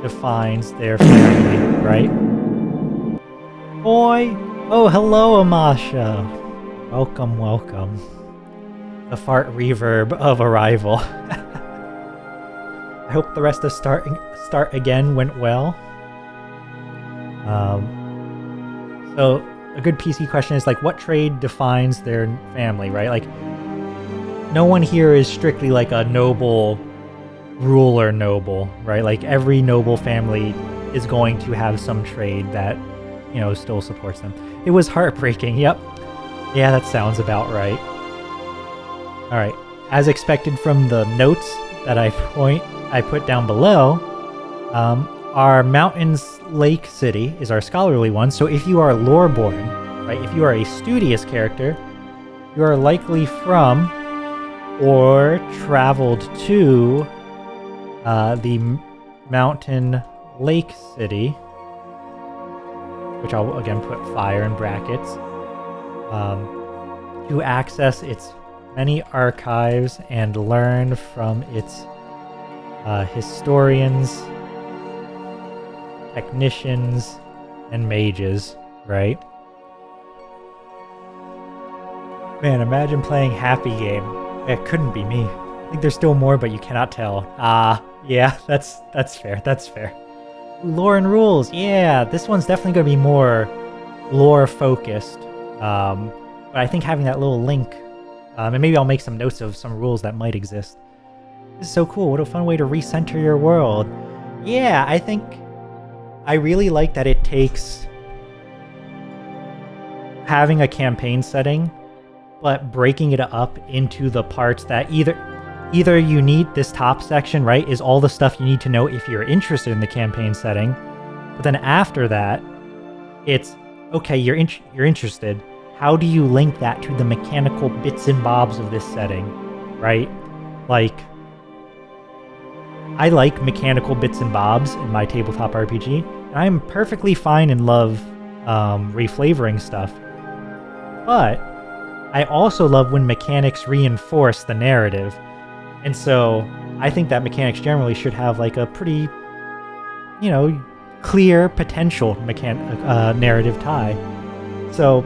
defines their family, right? Boy! Oh, hello, Amasha! Welcome, welcome. The fart reverb of arrival. I hope the rest of Start Again went well. So, a good PC question is, like, what trade defines their family, right? Like, no one here is strictly like a noble ruler noble, right? Like every noble family is going to have some trade that, you know, still supports them. It was heartbreaking. Yep. Yeah, that sounds about right. All right. As expected from the notes that I put down below, our Mountains Lake City is our scholarly one. So if you are Loreborn, right? If you are a studious character, you are likely from or traveled to the Mountain Lake City, which I'll again put fire in brackets, to access its many archives and learn from its historians, technicians, and mages, right? Man, imagine playing Happy Game. It couldn't be me. I think there's still more, but you cannot tell. Yeah, that's fair. That's fair. Lore and rules. Yeah, this one's definitely going to be more lore focused. But I think having that little link, and maybe I'll make some notes of some rules that might exist. This is so cool. What a fun way to recenter your world. Yeah, I think I really like that it takes having a campaign setting, but breaking it up into the parts that either you need this top section, right, is all the stuff you need to know if you're interested in the campaign setting, but then after that, it's, okay, you're interested, how do you link that to the mechanical bits and bobs of this setting, right? Like, I like mechanical bits and bobs in my tabletop RPG, and I'm perfectly fine and love reflavoring stuff. But I also love when mechanics reinforce the narrative. And so I think that mechanics generally should have like a pretty, clear potential narrative tie. So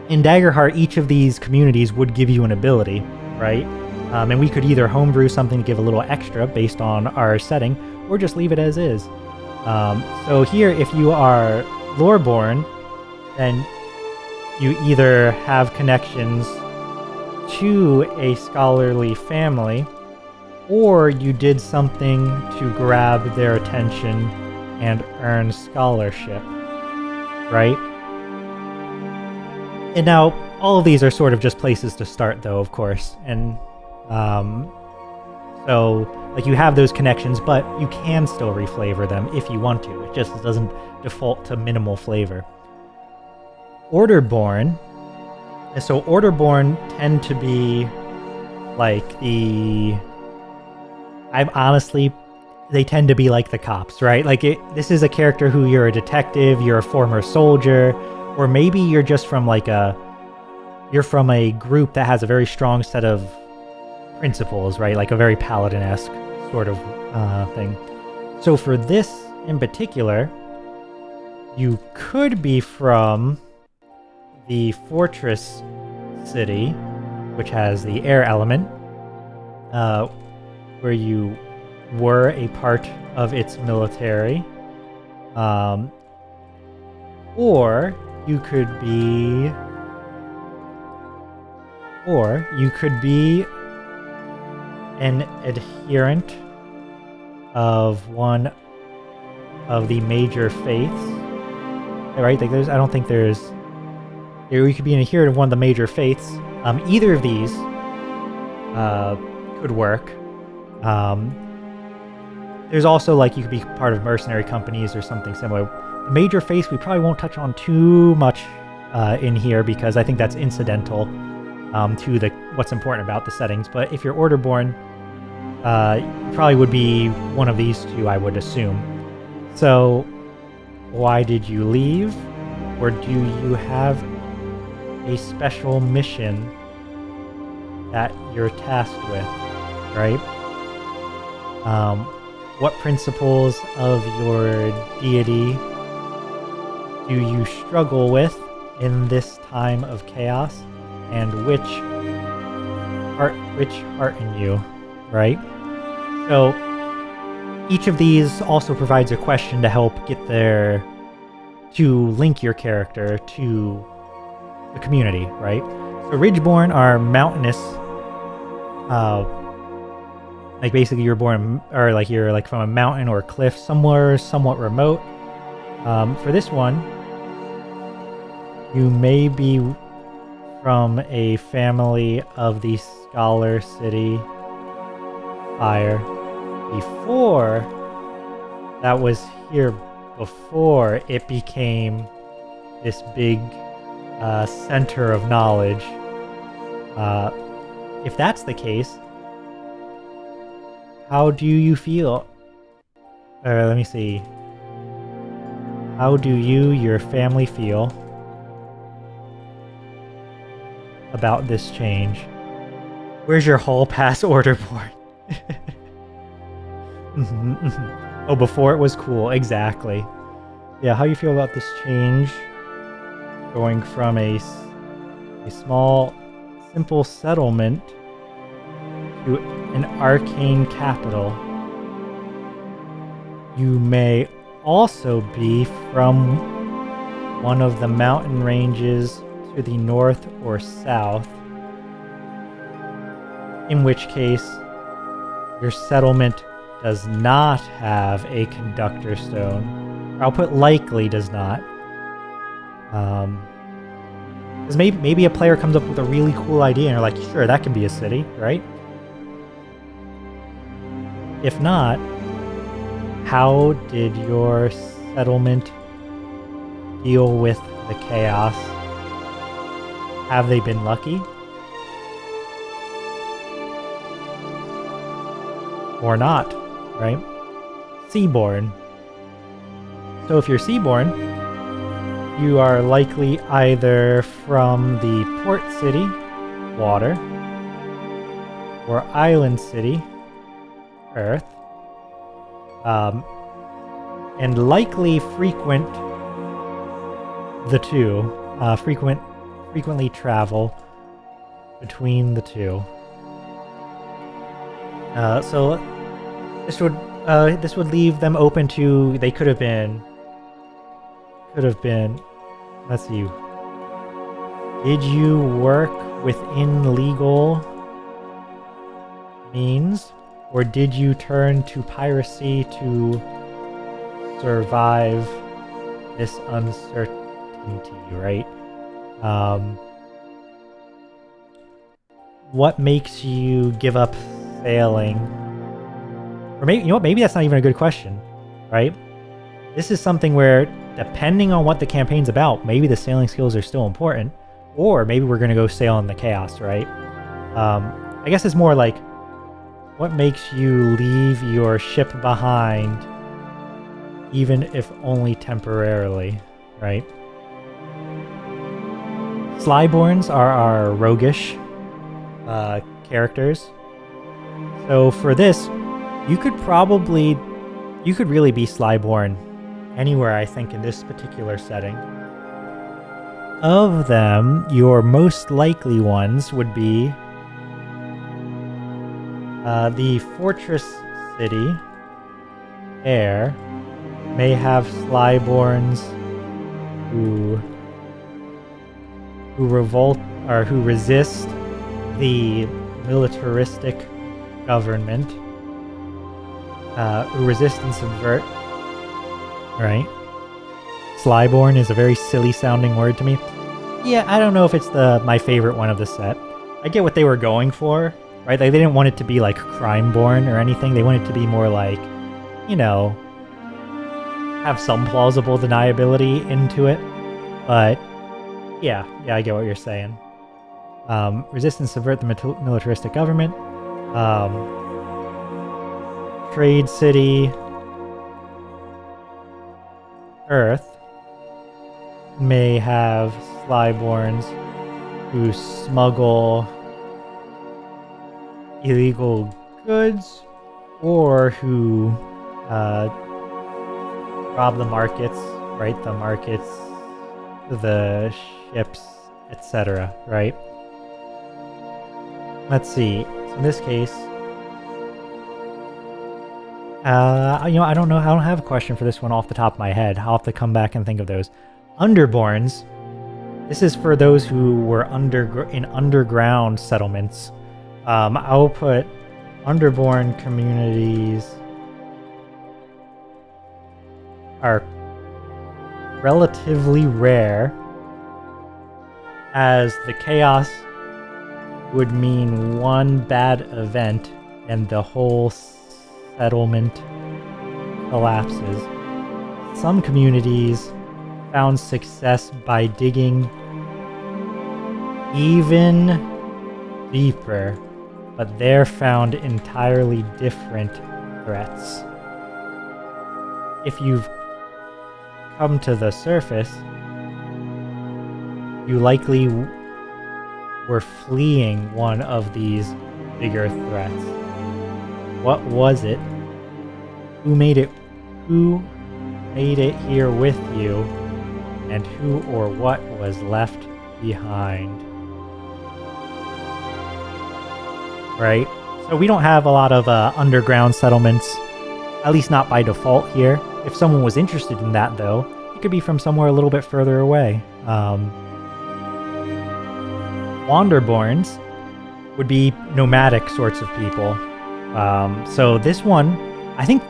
in Daggerheart, each of these communities would give you an ability, right? And we could either homebrew something to give a little extra based on our setting, or just leave it as is. So here, if you are Loreborn, then you either have connections to a scholarly family, or you did something to grab their attention and earn scholarship, right? And now, all of these are sort of just places to start, though, of course. And so, like, you have those connections, but you can still reflavor them if you want to. It just doesn't default to minimal flavor. Orderborn. So Orderborn tend to be like they tend to be like the cops, right? Like this is a character who you're a detective, you're a former soldier, or maybe you're just from you're from a group that has a very strong set of principles, right? Like a very paladin-esque sort of thing. So for this in particular, you could be from the fortress city, which has the air element, where you were a part of its military, or you could be an adherent of one of the major faiths, right? Like I don't think there's. You could be an adherent of one of the major faiths. Either of these could work. There's also you could be part of mercenary companies or something similar. The major faiths we probably won't touch on too much in here because I think that's incidental to what's important about the settings. But if you're Orderborn, you probably would be one of these two, I would assume. So, why did you leave? Or do you have a special mission that you're tasked with, right? What principles of your deity do you struggle with in this time of chaos, and which hearten you, right? So each of these also provides a question to help to link your character to the community, right? So Ridgeborn are mountainous, basically you're born, or you're from a mountain or a cliff somewhere somewhat remote. For this one, you may be from a family of the Scholar City Fire. That was here before it became this big center of knowledge. If that's the case, how do you feel? Let me see. How do your family feel about this change? Where's your hall pass order board? Oh, before it was cool. Exactly. Yeah, how you feel about this change? Going from a small, simple settlement to an arcane capital. You may also be from one of the mountain ranges to the north or south, in which case your settlement does not have a conductor stone. I'll put likely does not. Because maybe a player comes up with a really cool idea and you're like, sure, that can be a city, right? If not, how did your settlement deal with the chaos? Have they been lucky? Or not? right? Seaborn. So if you're seaborn, you are likely either from the port city, water, or island city, earth, and likely frequent the two, frequently travel between the two. So this would leave them open to, they could have been, let's see, did you work within legal means, or did you turn to piracy to survive this uncertainty, right? What makes you give up sailing? Or maybe, you know what, maybe that's not even a good question, right? This is something where, depending on what the campaign's about, maybe the sailing skills are still important, or maybe we're going to go sail in the chaos, right? I guess it's more like, what makes you leave your ship behind, even if only temporarily, right? Slyborns are our roguish characters. So for this, you could really be Slyborn anywhere, I think, in this particular setting. Of them, your most likely ones would be the Fortress City Air may have Slyborns who revolt or who resist the militaristic government, who resist and subvert. Right? Slyborn is a very silly sounding word to me. Yeah, I don't know if it's my favorite one of the set. I get what they were going for, right? Like, they didn't want it to be like Crimeborn or anything. They wanted it to be more like, you know, have some plausible deniability into it. But yeah, I get what you're saying. Resist and subvert the militaristic government. Trade City Earth may have Slyborns who smuggle illegal goods, or who rob the markets, right? The markets, the ships, etc., right? Let's see. So in this case, I don't know. I don't have a question for this one off the top of my head. I'll have to come back and think of those. Underborns. This is for those who were in underground settlements. I'll put Underborn communities are relatively rare, as the chaos would mean one bad event and the whole settlement collapses. Some communities found success by digging even deeper, but they're found entirely different threats. If you've come to the surface, you likely were fleeing one of these bigger threats. What was it? Who made it here with you? And who or what was left behind? Right? So we don't have a lot of underground settlements, at least not by default here. If someone was interested in that, though, it could be from somewhere a little bit further away. Wanderborns would be nomadic sorts of people. So this one, I think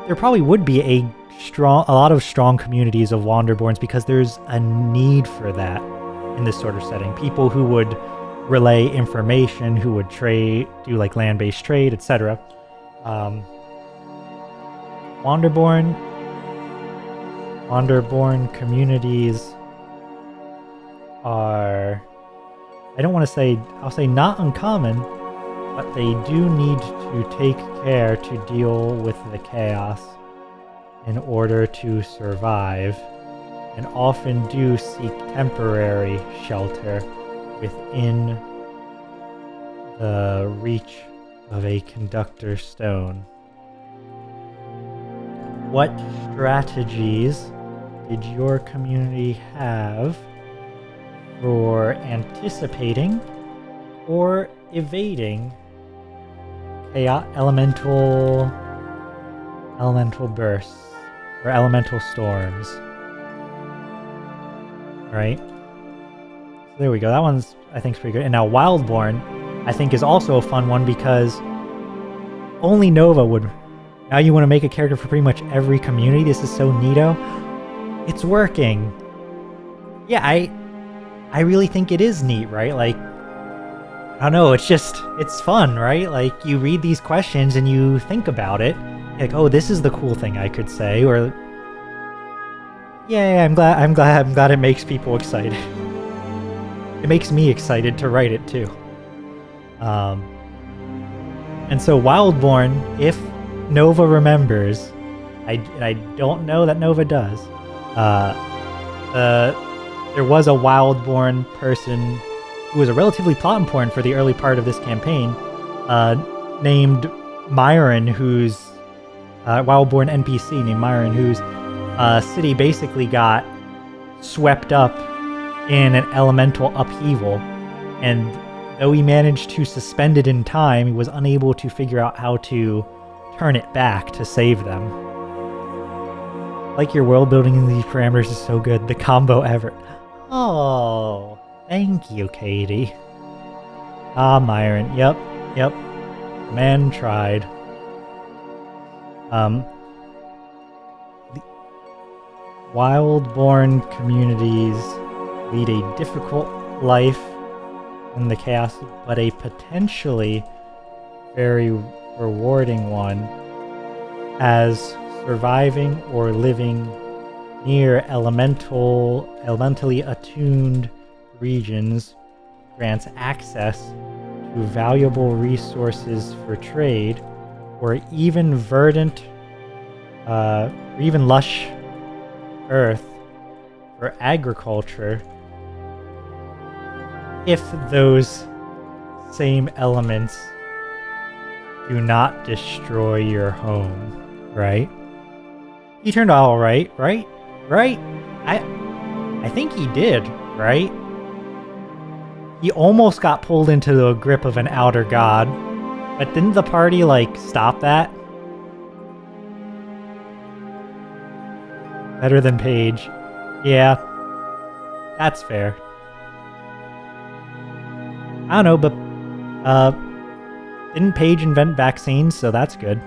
there probably would be a lot of strong communities of Wanderborns, because there's a need for that in this sort of setting. People who would relay information, who would trade, do like land-based trade, etc. Wanderborn communities are, I don't want to say, I'll say not uncommon, but they do need to take care to deal with the chaos in order to survive, and often do seek temporary shelter within the reach of a conductor stone. What strategies did your community have for anticipating or evading elemental bursts or elemental storms? Right? So there we go. That one's, I think, is pretty good. And now Wildborn, I think, is also a fun one because only Nova would... Now you want to make a character for pretty much every community? This is so neato. It's working. Yeah, I really think it is neat, right? Like, I don't know, it's fun, right? Like, you read these questions and you think about it. Like, oh, this is the cool thing I could say, or... Yeah, I'm glad it makes people excited. It makes me excited to write it, too. And so Wildborn, if Nova remembers, I don't know that Nova does, there was a Wildborn person who was a relatively plot important for the early part of this campaign, named Myron, who's Wildborn NPC named Myron, whose city basically got swept up in an elemental upheaval, and though he managed to suspend it in time, he was unable to figure out how to turn it back to save them. Like, your world building in these parameters is so good. The combo ever. Oh, thank you, Katie. Ah, Myron. Yep. The man tried. The Wildborn communities lead a difficult life in the chaos, but a potentially very rewarding one, as surviving or living near elementally attuned regions grants access to valuable resources for trade, or even verdant, or even lush earth for agriculture, if those same elements do not destroy your home, right? He turned out all right? I think he did, right? He almost got pulled into the grip of an outer god, but didn't the party, like, stop that? Better than Paige. Yeah, that's fair. I don't know, but didn't Paige invent vaccines? So that's good.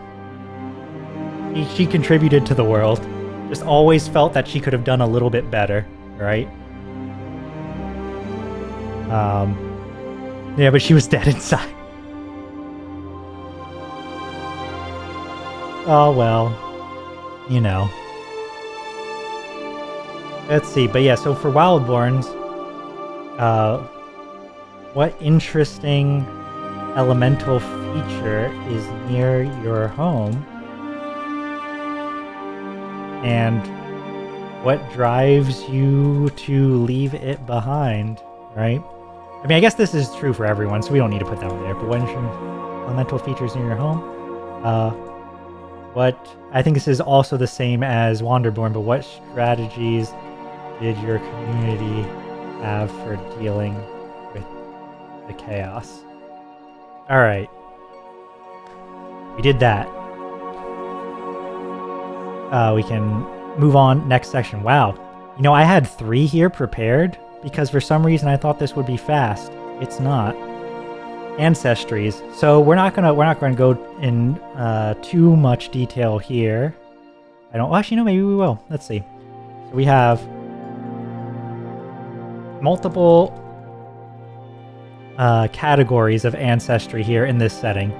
She contributed to the world. Just always felt that she could have done a little bit better, right? Yeah, but she was dead inside. Oh well, you know. Let's see, but yeah, so for Wildborns, what interesting elemental feature is near your home? And what drives you to leave it behind, right? I mean, I guess this is true for everyone, so we don't need to put that there, but what elemental features near your home? I think this is also the same as Wanderborn, but what strategies did your community have for dealing with the chaos? Alright. We did that. We can move on. Next section. Wow. You know, I had 3 here prepared because for some reason I thought this would be fast. It's not. Ancestries. So we're not gonna go in too much detail here. Actually, no, maybe we will. Let's see. So we have multiple categories of ancestry here in this setting.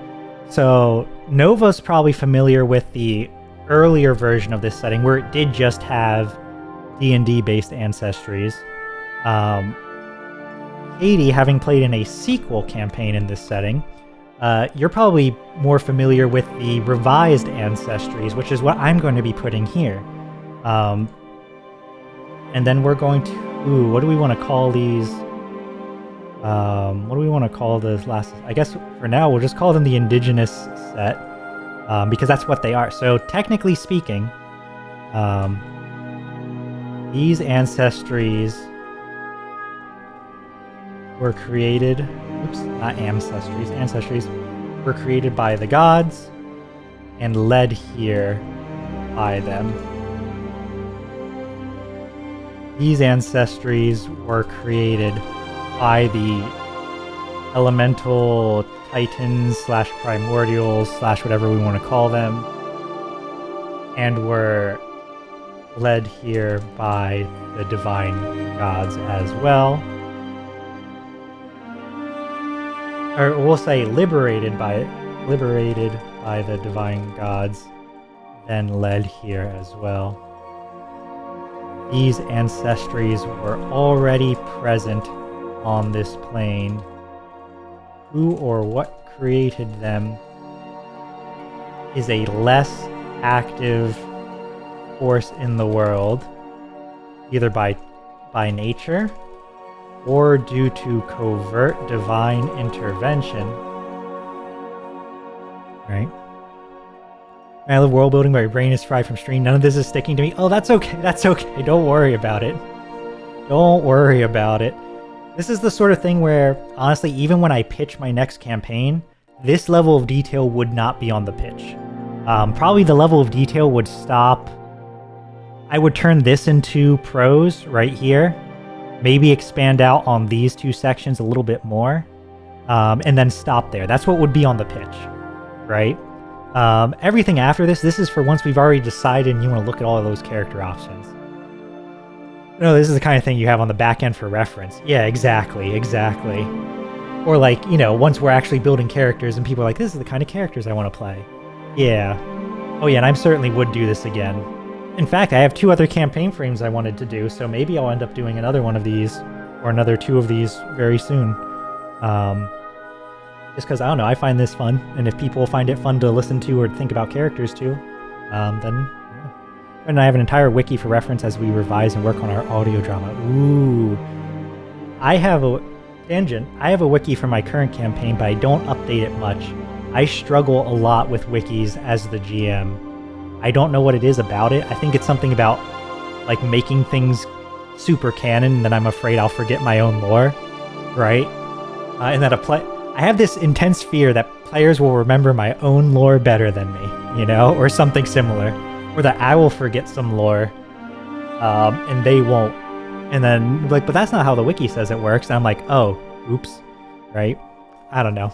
So Nova's probably familiar with the earlier version of this setting where it did just have D&D based ancestries. Katie, having played in a sequel campaign in this setting, You're probably more familiar with the revised ancestries, which is what I'm going to be putting here. And then we're going to... Ooh, what do we want to call these? What do we want to call this last... I guess for now, we'll just call them the Indigenous set, because that's what they are. So technically speaking, these ancestries were created... Oops, not ancestries. Ancestries were created by the gods and led here by them. These ancestries were created by the elemental titans / primordials / whatever we want to call them, and were led here by the divine gods as well. Or we'll say liberated by the divine gods, then led here as well. These ancestries were already present on this plane. Who or what created them is a less active force in the world, either by nature or due to covert divine intervention. Right? I love world building, but my brain is fried from stream. None of this is sticking to me. Oh, that's okay. That's okay. Don't worry about it. Don't worry about it. This is the sort of thing where, honestly, even when I pitch my next campaign, this level of detail would not be on the pitch. Probably the level of detail would stop. I would turn this into prose right here. Maybe expand out on these two sections a little bit more. And then stop there. That's what would be on the pitch. Right? Everything after this is for once we've already decided and you want to look at all of those character options. No, this is the kind of thing you have on the back end for reference. Yeah, exactly. Or like, you know, once we're actually building characters and people are like, this is the kind of characters I want to play. Yeah. Oh yeah, and I certainly would do this again. In fact, I have 2 other campaign frames I wanted to do, so maybe I'll end up doing another one of these, or another 2 of these very soon. Just because, I don't know, I find this fun, and if people find it fun to listen to or think about characters too, then... Yeah. And I have an entire wiki for reference as we revise and work on our audio drama. Ooh. I have a... Tangent. I have a wiki for my current campaign, but I don't update it much. I struggle a lot with wikis as the GM. I don't know what it is about it. I think it's something about, like, making things super canon, and then I'm afraid I'll forget my own lore, right? And that I have this intense fear that players will remember my own lore better than me, you know, or something similar, or that I will forget some lore, and they won't. And then, like, but that's not how the wiki says it works. And I'm like, oh, oops, right? I don't know.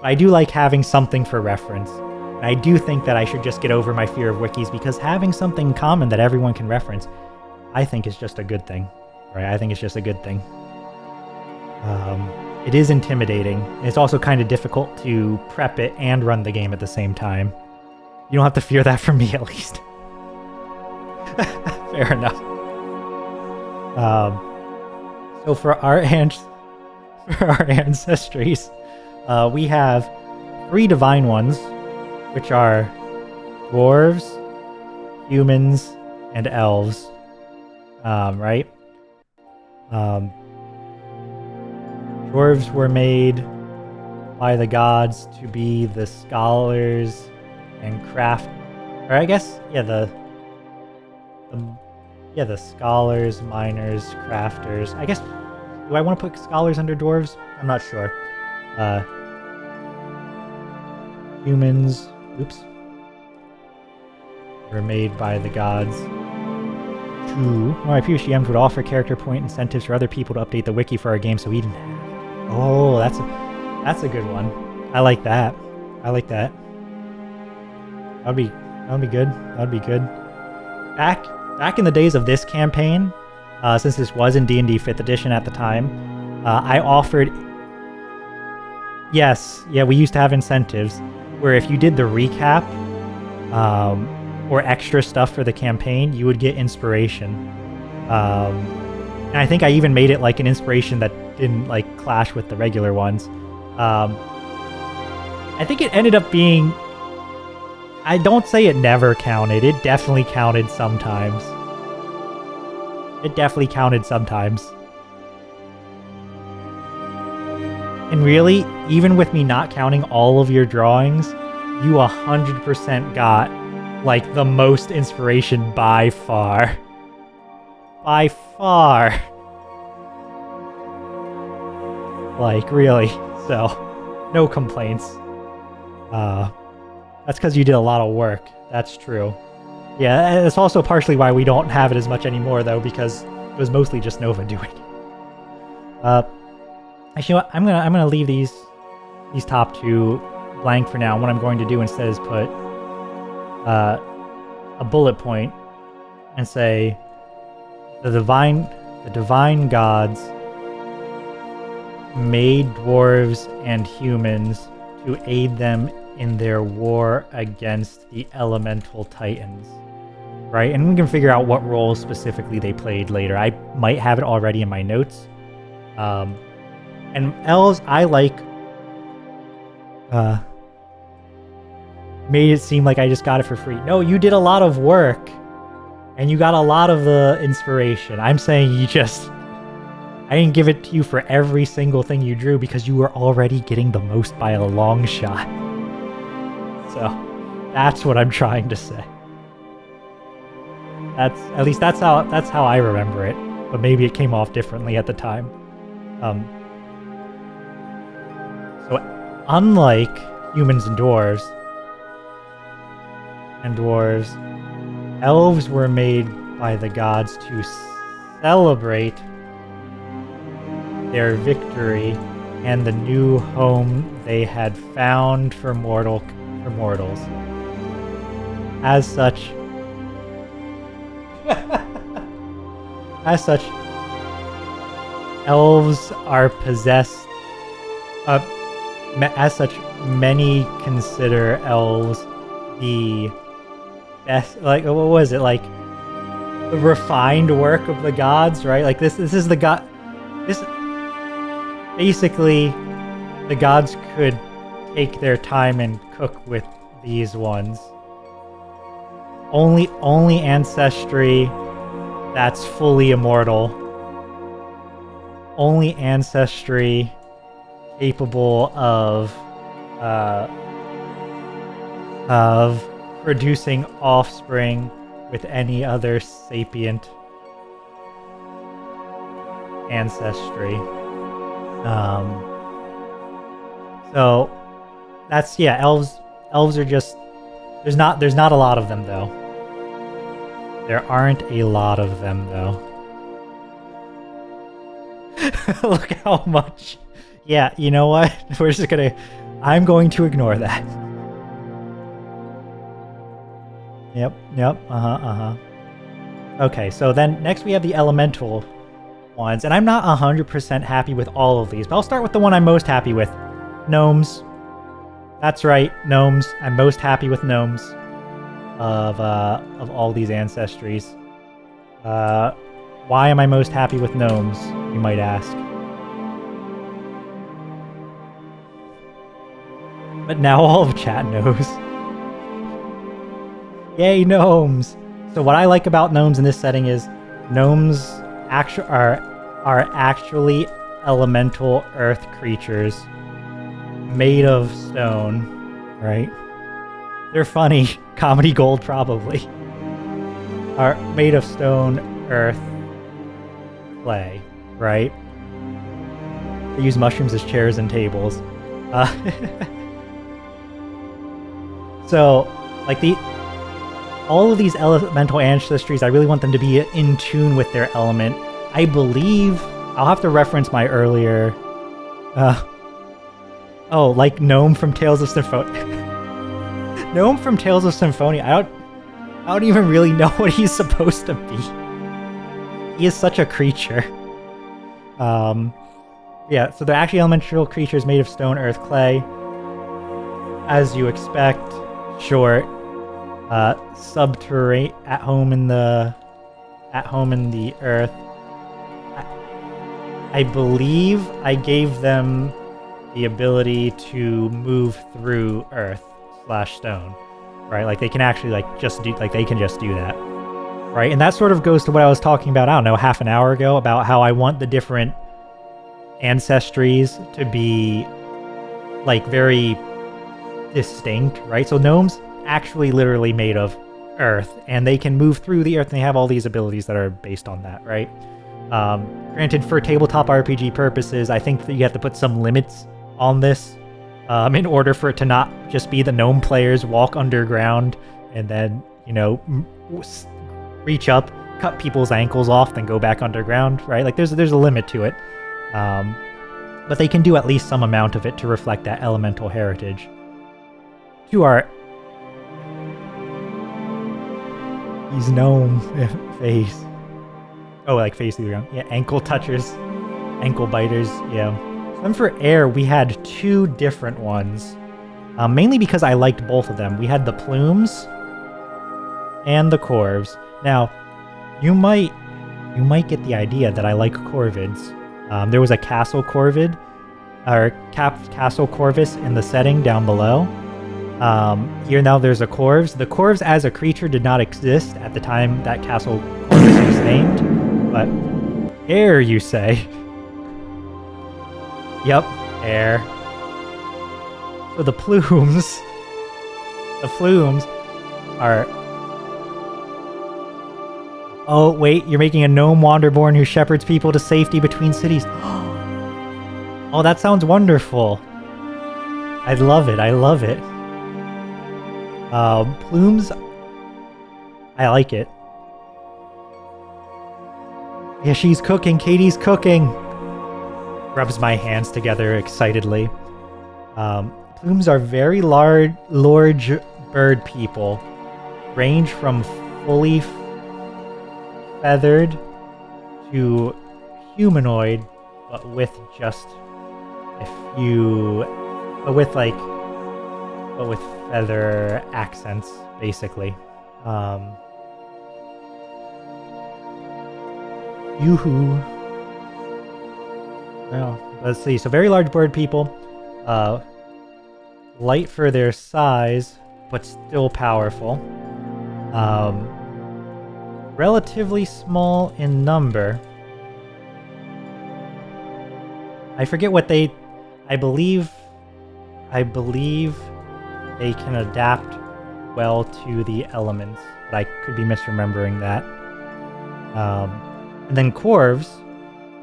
But I do like having something for reference. And I do think that I should just get over my fear of wikis, because having something common that everyone can reference, I think is just a good thing, right? I think it's just a good thing. It is intimidating. It's also kind of difficult to prep it and run the game at the same time. You don't have to fear that from me, at least. Fair enough. So for our ancestries, we have 3 divine ones, which are dwarves, humans, and elves. Right? Dwarves were made by the gods to be the scholars and craft, or I guess, yeah, the scholars, miners, crafters. I guess, do I want to put scholars under dwarves? I'm not sure. Humans, oops, were made by the gods to... My previous GMs would offer character point incentives for other people to update the wiki for our game, so we didn't have... Oh, that's a good one. I like that. That'd be good. Back in the days of this campaign, since this was in D&D 5th edition at the time, I offered... Yes, yeah, we used to have incentives where if you did the recap or extra stuff for the campaign, you would get inspiration. And I think I even made it like an inspiration that didn't like clash with the regular ones. I think it ended up being... I don't say it never counted. It definitely counted sometimes. It definitely counted sometimes. And really, even with me not counting all of your drawings, you 100% got, like, the most inspiration by far. By far. Like, really. So, no complaints. That's because you did a lot of work. That's true. Yeah, it's also partially why we don't have it as much anymore, though, because it was mostly just Nova doing it. Actually, what? I'm gonna leave these top two blank for now. What I'm going to do instead is put a bullet point and say the divine gods made dwarves and humans to aid them in their war against the elemental titans. Right? And we can figure out what roles specifically they played later. I might have it already in my notes. And elves, I like... made it seem like I just got it for free. No, you did a lot of work. And you got a lot of the inspiration. I'm saying you just... I didn't give it to you for every single thing you drew because you were already getting the most by a long shot. So, that's what I'm trying to say. At least that's how I remember it. But maybe it came off differently at the time. So, unlike humans and dwarves, elves were made by the gods to celebrate their victory and the new home they had found for mortals. As such, elves are possessed. As such, many consider elves the best. Like, what was it? Like the refined work of the gods, right? Like this is the god. This basically, the gods could take their time and cook with these ones. Only ancestry that's fully immortal. Only ancestry capable of producing offspring with any other sapient ancestry. So that's, yeah, elves are just, there's not a lot of them though. There aren't a lot of them though. Look how much. Yeah, you know what? I'm going to ignore that. Yep, Okay, so then next we have the elemental ones, and I'm not 100% happy with all of these, but I'll start with the one I'm most happy with. Gnomes. That's right, gnomes. I'm most happy with gnomes of all these ancestries. Why am I most happy with gnomes, you might ask? But now all of chat knows. Yay, gnomes! So what I like about gnomes in this setting is gnomes are actually elemental earth creatures made of stone, right? They're funny. Comedy gold, probably. Are made of stone, earth, clay, right? They use mushrooms as chairs and tables. So, like all of these elemental ancestries, I really want them to be in tune with their element. I believe, I'll have to reference my earlier, like Gnome from Tales of Symphonia. Gnome from Tales of Symphonia. I don't even really know what he's supposed to be. He is such a creature. Yeah, so they're actually elemental creatures made of stone, earth, clay. As you expect, short, subterranean, at home in the earth. I believe I gave them the ability to move through earth/stone, right? Like they can actually they can just do that, right? And that sort of goes to what I was talking about, I don't know, half an hour ago, about how I want the different ancestries to be like very distinct, right? So gnomes actually literally made of earth, and they can move through the earth, and they have all these abilities that are based on that, right? Granted, for tabletop RPG purposes, I think that you have to put some limits on this in order for it to not just be the gnome players walk underground and then, you know, reach up, cut people's ankles off, then go back underground, right? Like there's a limit to it. But they can do at least some amount of it to reflect that elemental heritage. To our... He's gnome face. Oh, like face through the ground. Yeah, ankle touchers, ankle biters, yeah. Then for air, we had two different ones. Mainly because I liked both of them. We had the plumes and the corvs. Now, you might get the idea that I like corvids. There was a castle corvid, or castle corvus in the setting down below. Here now there's a corvs. The corvs as a creature did not exist at the time that castle corvus was named, but air, you say? Yep, air. So the plumes are... Oh, wait, you're making a gnome wanderborn who shepherds people to safety between cities. Oh, that sounds wonderful. I love it, I love it. Plumes, I like it. Yeah, she's cooking, Katie's cooking. Rubs my hands together excitedly. Plumes are very large bird people. Range from fully feathered to humanoid, but with just a few, but with feather accents, basically. Yoo-hoo. Well, let's see. So very large bird people, light for their size, but still powerful. Relatively small in number. I forget what they... I believe they can adapt well to the elements, but I could be misremembering that. And then corvs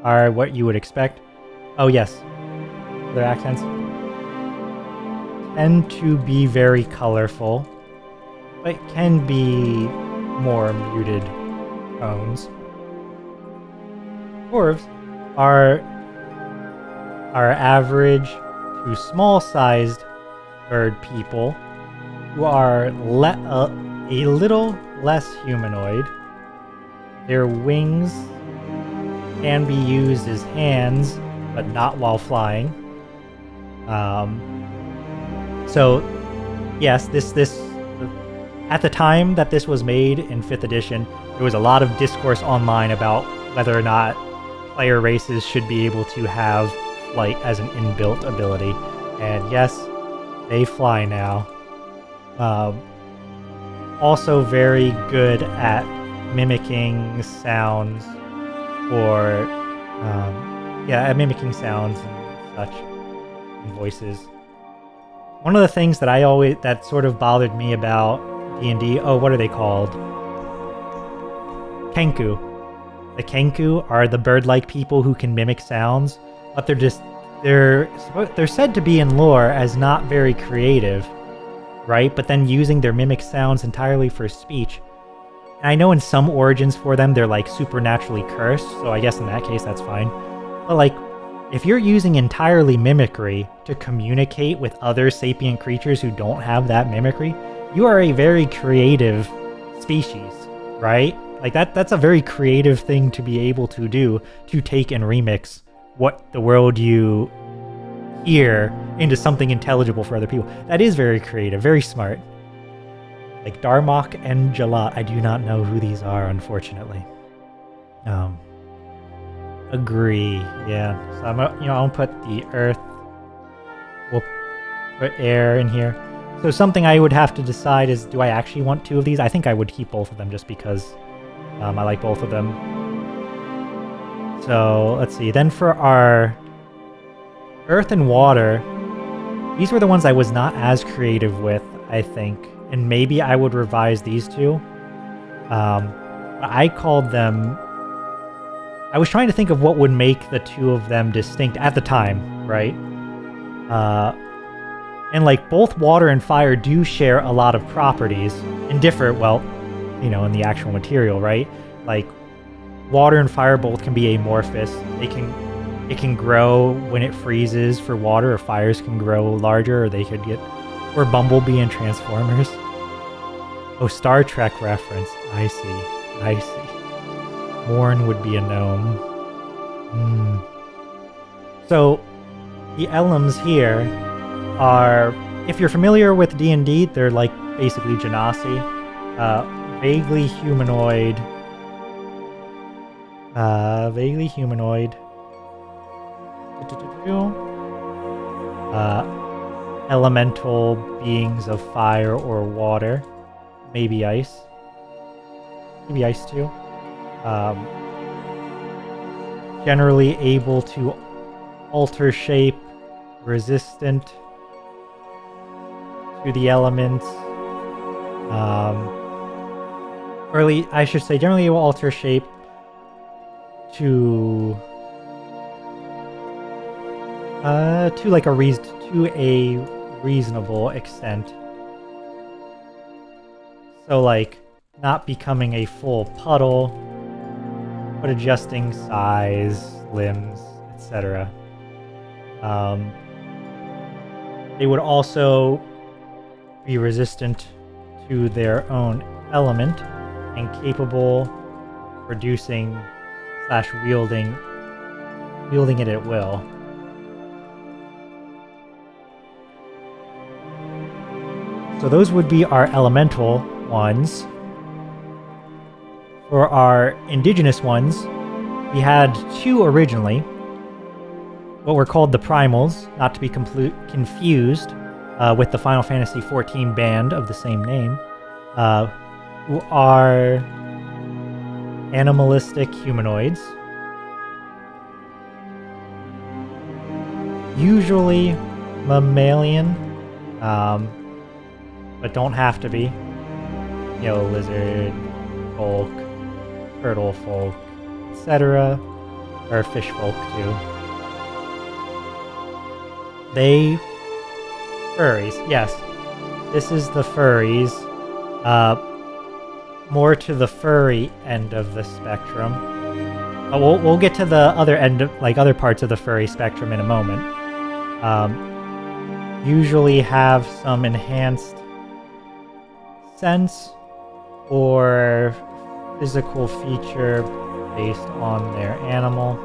are what you would expect. Oh yes, their accents tend to be very colorful, but can be more muted tones. Corvs are average to small-sized bird people who are a little less humanoid. Their wings can be used as hands, but not while flying. So, yes, this at the time that this was made in 5th edition, there was a lot of discourse online about whether or not player races should be able to have flight as an inbuilt ability. And yes, they fly now. Also very good at mimicking sounds or mimicking sounds and such, and voices. One of the things that sort of bothered me about D&D, what are they called? Kenku. The Kenku are the bird-like people who can mimic sounds, but they're said to be in lore as not very creative, right? But then using their mimic sounds entirely for speech. And I know in some origins for them, they're like supernaturally cursed, so I guess in that case, that's fine. But like, if you're using entirely mimicry to communicate with other sapient creatures who don't have that mimicry, you are a very creative species, right? Like that's a very creative thing to be able to do, to take and remix what the world you hear into something intelligible for other people. That is very creative, very smart. Like Darmok and Jalat, I do not know who these are, unfortunately. Agree, yeah. So I'm gonna put the earth We'll put air in here. So something I would have to decide is, do I actually want 2 of these? I think I would keep both of them just because I like both of them. So let's see. Then for our earth and water, these were the ones I was not as creative with, I think. And maybe I would revise these 2. I called them... I was trying to think of what would make the 2 of them distinct at the time, right? And like both water and fire do share a lot of properties and differ, well, you know, in the actual material, right? Like water and fire both can be amorphous. It can grow when it freezes for water, or fires can grow larger, or they could get... Or Bumblebee and Transformers. Oh, Star Trek reference. I see. Morn would be a gnome. So, the Elms here are... If you're familiar with D&D, they're like basically Genasi. Vaguely humanoid. Elemental beings of fire or water. Maybe ice. Maybe ice too. Generally able to alter shape, resistant to the elements. I should say generally able to alter shape to like a reasonable extent. So like not becoming a full puddle, but adjusting size, limbs, etc. They would also be resistant to their own element and capable of producing / wielding it at will. So those would be our elemental ones. For our indigenous ones, we had 2 originally, what were called the primals, not to be confused with the Final Fantasy XIV band of the same name, who are animalistic humanoids. Usually mammalian, but don't have to be. You know, lizard folk, turtle folk, etc. Or fish folk too. They... Furries, yes. This is the furries. More to the furry end of the spectrum. But we'll get to the other end of, like, other parts of the furry spectrum in a moment. Usually have some enhanced sense or physical feature based on their animal.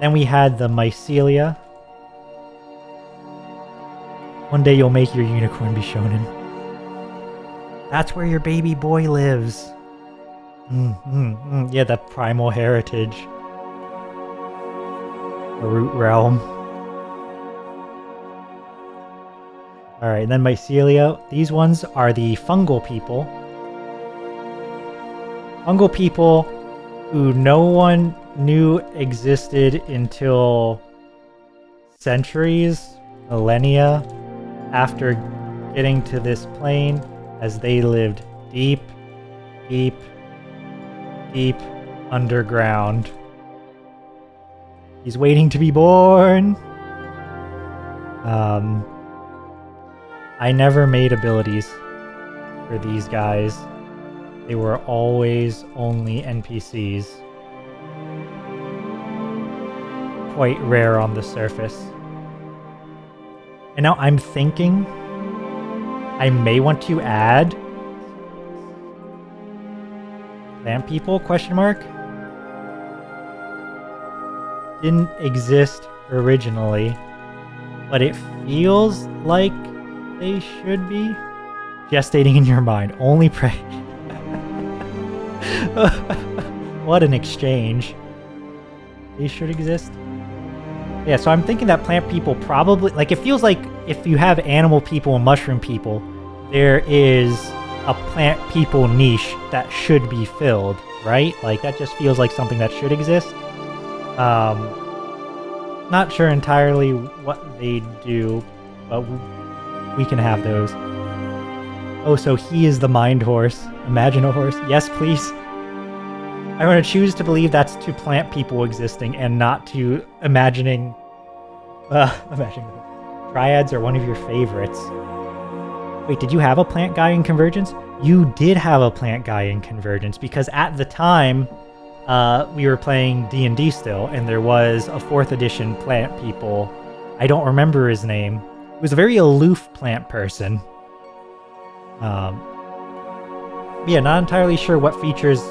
Then we had the mycelia. One day you'll make your unicorn be shonen. That's where your baby boy lives. Yeah, that primal heritage. The root realm. Alright, then mycelia. These ones are the fungal people. Fungal people who no one knew existed until centuries, millennia after getting to this plane, as they lived deep, deep, deep underground. He's waiting to be born. I never made abilities for these guys. They were always only NPCs. Quite rare on the surface. And now I'm thinking I may want to add plant people, question mark? Didn't exist originally, but it feels like they should be. Gestating in your mind, only pray. What an exchange. They should exist. Yeah, so I'm thinking that plant people probably, like, it feels like if you have animal people and mushroom people, there is a plant people niche that should be filled, right? Like, that just feels like something that should exist. Not sure entirely what they do, but we can have those. Oh, so he is the mind horse. Imagine a horse. Yes, please. I want to choose to believe that's to plant people existing and not to imagining... imagining Dryads are one of your favorites. Wait, did you have a plant guy in Convergence? You did have a plant guy in Convergence, because at the time, we were playing D&D still, and there was a 4th edition plant people. I don't remember his name. He was a very aloof plant person. Yeah, not entirely sure what features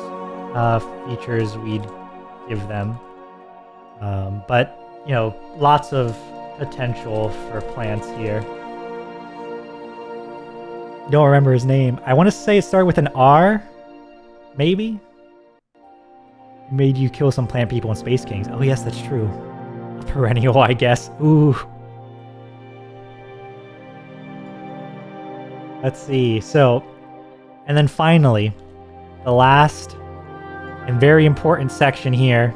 we'd give them. But, you know, lots of potential for plants here. Don't remember his name. I want to say it started with an R, maybe? Made you kill some plant people in Space Kings. Oh yes, that's true. A perennial, I guess. Ooh. Let's see. So, and then finally, the last and very important section here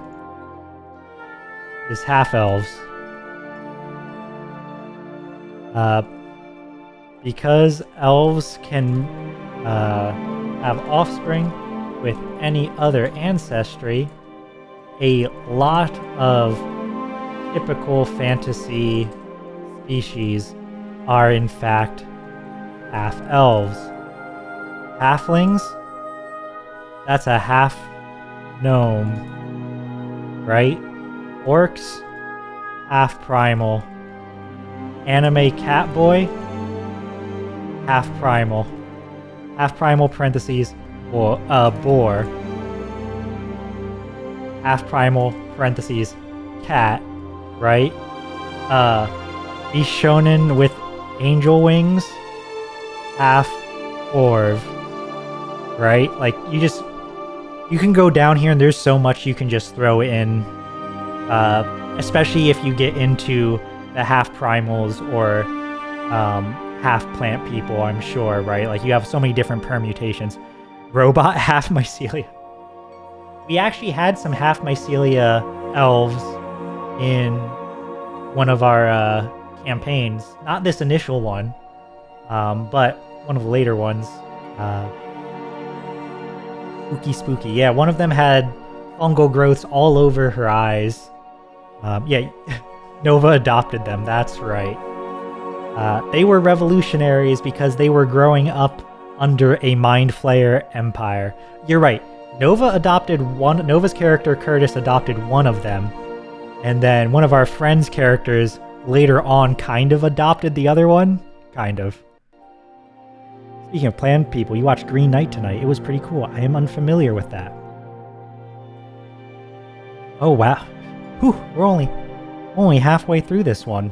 is half-elves. Because elves can have offspring with any other ancestry, a lot of typical fantasy species are in fact half-elves. Halflings? That's a half-gnome, right? Orcs? Half-primal. Anime Catboy? Half-primal. Half-primal parentheses, or boar. Half-primal parentheses, cat, right? Be shonen with angel wings, half-orv, right? Like, you can go down here and there's so much you can just throw in, especially if you get into the half-primals or half-plant people, I'm sure, right? Like, you have so many different permutations. Robot half-mycelia. We actually had some half-mycelia elves in one of our campaigns. Not this initial one, but one of the later ones. Spooky. Yeah, one of them had fungal growths all over her eyes. Yeah, Nova adopted them, that's right. They were revolutionaries because they were growing up under a Mind Flayer empire. You're right. Nova's character, Curtis, adopted one of them. And then one of our friend's characters later on kind of adopted the other one. Kind of. Speaking of plant people, you watched Green Knight tonight. It was pretty cool. I am unfamiliar with that. Oh, wow. Whew, we're only halfway through this one.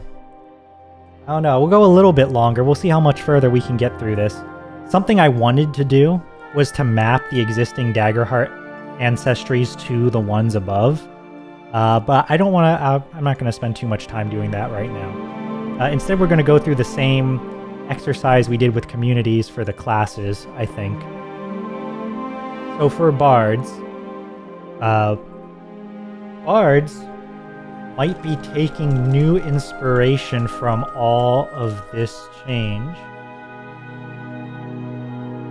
I don't know. We'll go a little bit longer. We'll see how much further we can get through this. Something I wanted to do was to map the existing Daggerheart ancestries to the ones above. But I don't want to... I'm not going to spend too much time doing that right now. Instead, we're going to go through the same exercise we did with communities for the classes, I think. So for bards... bards might be taking new inspiration from all of this change.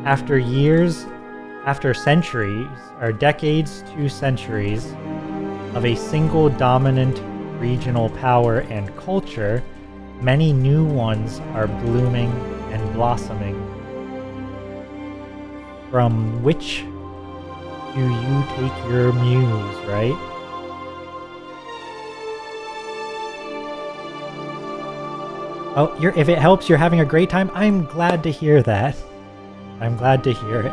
After centuries, or decades to centuries, of a single dominant regional power and culture, many new ones are blooming and blossoming. From which do you take your muse, right? Oh, if it helps, you're having a great time. I'm glad to hear that. I'm glad to hear it.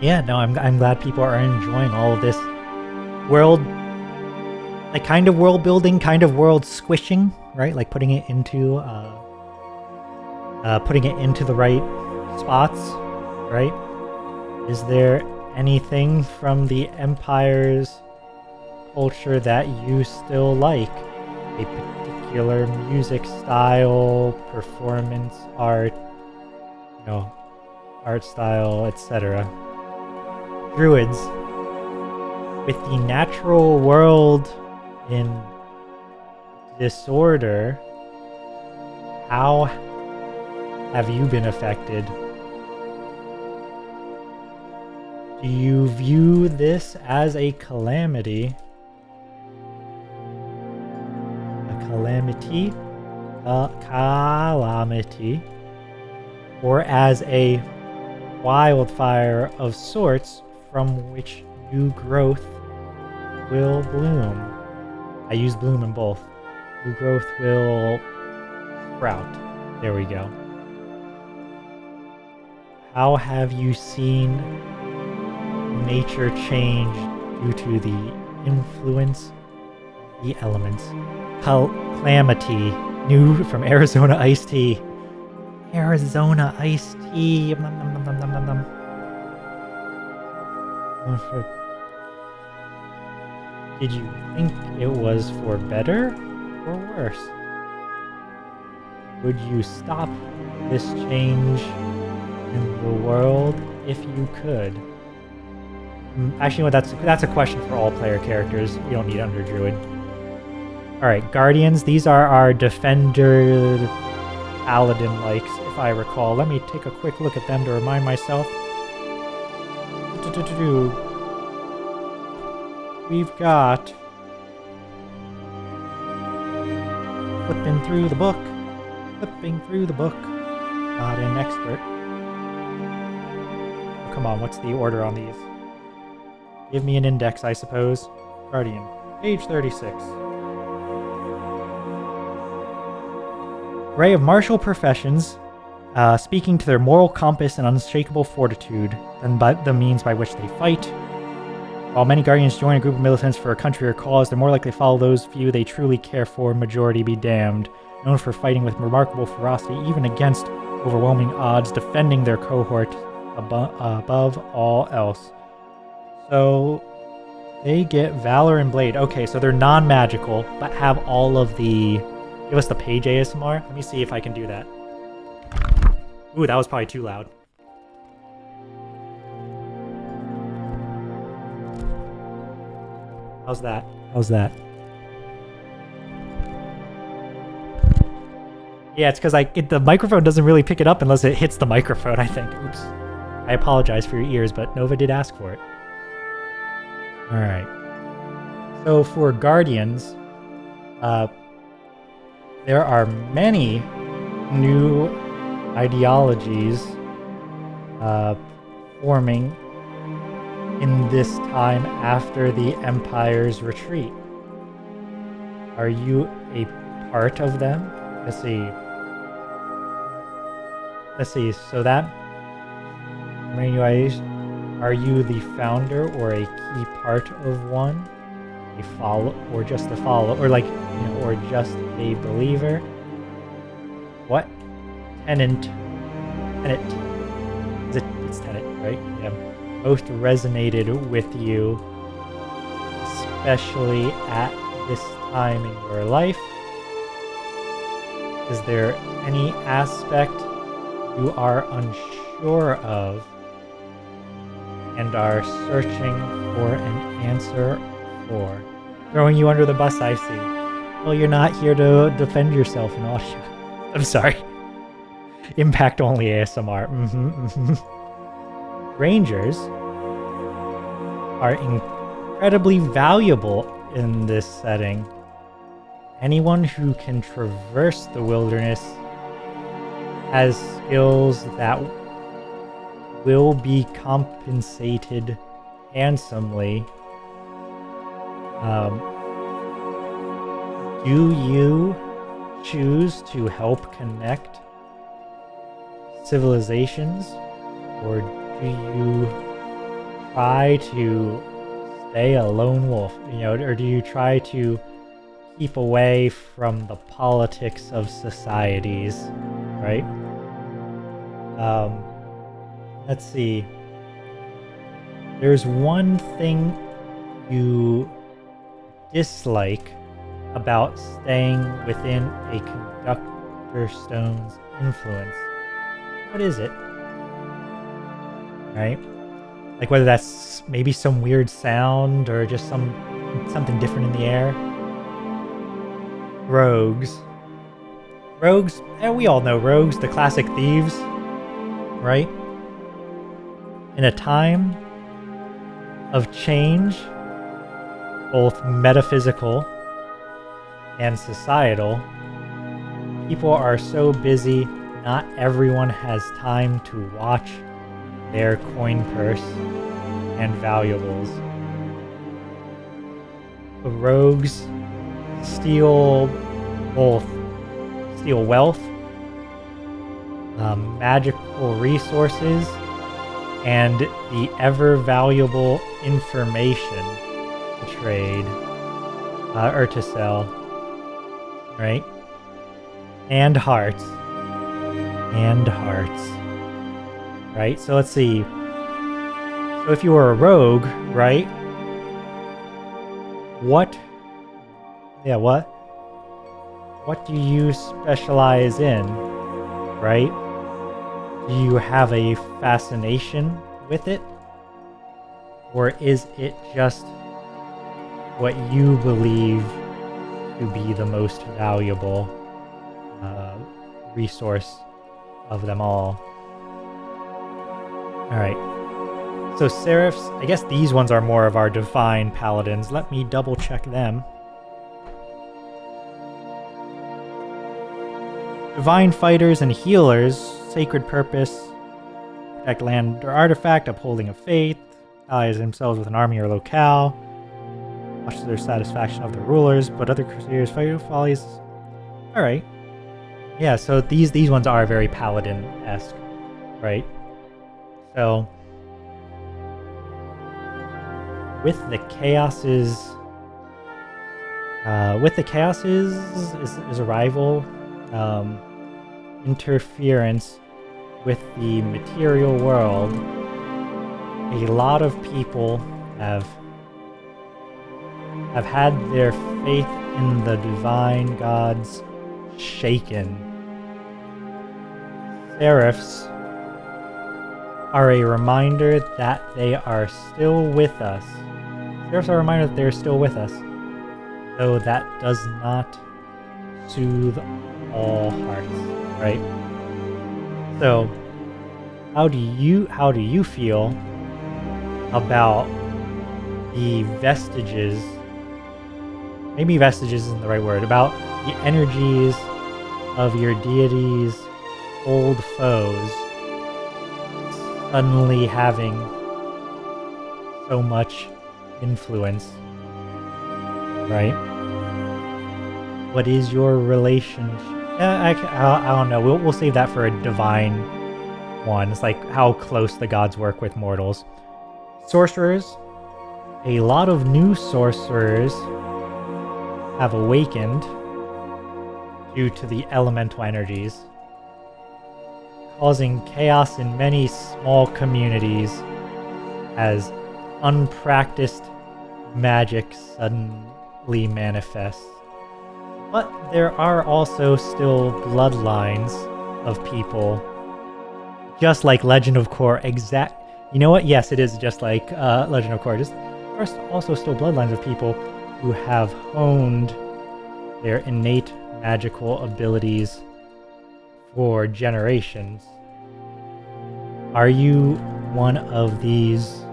Yeah, no, I'm glad people are enjoying all of this world, like kind of world building, kind of world squishing, right? Like putting it into the right spots, right? Is there anything from the Empire's culture that you still like, a particular music style, performance art, art style, etc. Druids, with the natural world in disorder, how have you been affected? Do you view this as a calamity? Calamity? Or as a wildfire of sorts from which new growth will bloom? I use bloom in both. New growth will sprout. There we go. How have you seen nature change due to the influence of the elements? Calamity. New from Arizona Iced Tea. Arizona Iced Tea. Nom, nom, nom, nom, nom, nom. Did you think it was for better or worse? Would you stop this change in the world if you could? Actually, that's a question for all player characters. We don't need Under Druid. Alright, Guardians. These are our Defender Paladin likes, if I recall. Let me take a quick look at them to remind myself. We've got... Flipping through the book. Not an expert. Oh, come on, what's the order on these? Give me an index, I suppose. Guardian, page 36. Array of martial professions, speaking to their moral compass and unshakable fortitude, and by the means by which they fight. While many Guardians join a group of militants for a country or cause, they're more likely to follow those few they truly care for, majority be damned. Known for fighting with remarkable ferocity, even against overwhelming odds, defending their cohort above all else. So, they get Valor and Blade. Okay, so they're non-magical, but have all of the... Give us the page ASMR. Let me see if I can do that. Ooh, that was probably too loud. How's that? Yeah, it's because the microphone doesn't really pick it up unless it hits the microphone, I think. Oops. I apologize for your ears, but Nova did ask for it. Alright. So for Guardians, there are many new ideologies forming in this time after the Empire's retreat. Are you a part of them? Let's see. So that... Are you the founder or a key part of one? A follow, or just a follow, or or just a believer? What? Tenet. It's Tenet, right? Yeah. Most resonated with you, especially at this time in your life? Is there any aspect you are unsure of and are searching for an answer for? Throwing you under the bus, I see. Well, you're not here to defend yourself in audio. I'm sorry. Impact only ASMR. Rangers are incredibly valuable in this setting. Anyone who can traverse the wilderness has skills that will be compensated handsomely. Do you choose to help connect civilizations, or do you try to stay a lone wolf? Or do you try to keep away from the politics of societies, right? Let's see. There's one thing you dislike about staying within a conductor stone's influence? What is it? Right? Like whether that's maybe some weird sound or just something different in the air. Rogues. Rogues, we all know rogues, the classic thieves, right? In a time of change, both metaphysical and societal, people are so busy, not everyone has time to watch their coin purse and valuables. The rogues steal wealth, magical resources, and the ever valuable information to trade or to sell, right? And hearts. Right? So let's see. So if you were a rogue, right? What do you specialize in, right? Do you have a fascination with it? Or is it just what you believe to be the most valuable resource of them all? Alright. So Seraphs, I guess these ones are more of our divine paladins. Let me double check them. Divine fighters and healers, sacred purpose, protect land or artifact, upholding of faith, allies themselves with an army or locale, much to their satisfaction of the rulers, but other crusaders fight follies. Alright. Yeah, so these ones are very paladin-esque, right? So with the chaos's arrival, interference with the material world, a lot of people have had their faith in the divine gods shaken. Seraphs are a reminder that they are still with us. Seraphs are a reminder that they are still with us, though that does not soothe all hearts, right? So, how do you feel about the vestiges? Maybe vestiges isn't the right word. About the energies of your deity's old foes suddenly having so much influence, right? What is your relationship? I don't know. We'll save that for a divine one. It's like how close the gods work with mortals. Sorcerers. A lot of new sorcerers have awakened due to the elemental energies, causing chaos in many small communities as unpracticed magic suddenly manifests. But there are also still bloodlines of people, just like Legend of Korra. You know what? Yes, it is just like Legend of Korra. There are also still bloodlines of people who have honed their innate magical abilities for generations. Are you one of these?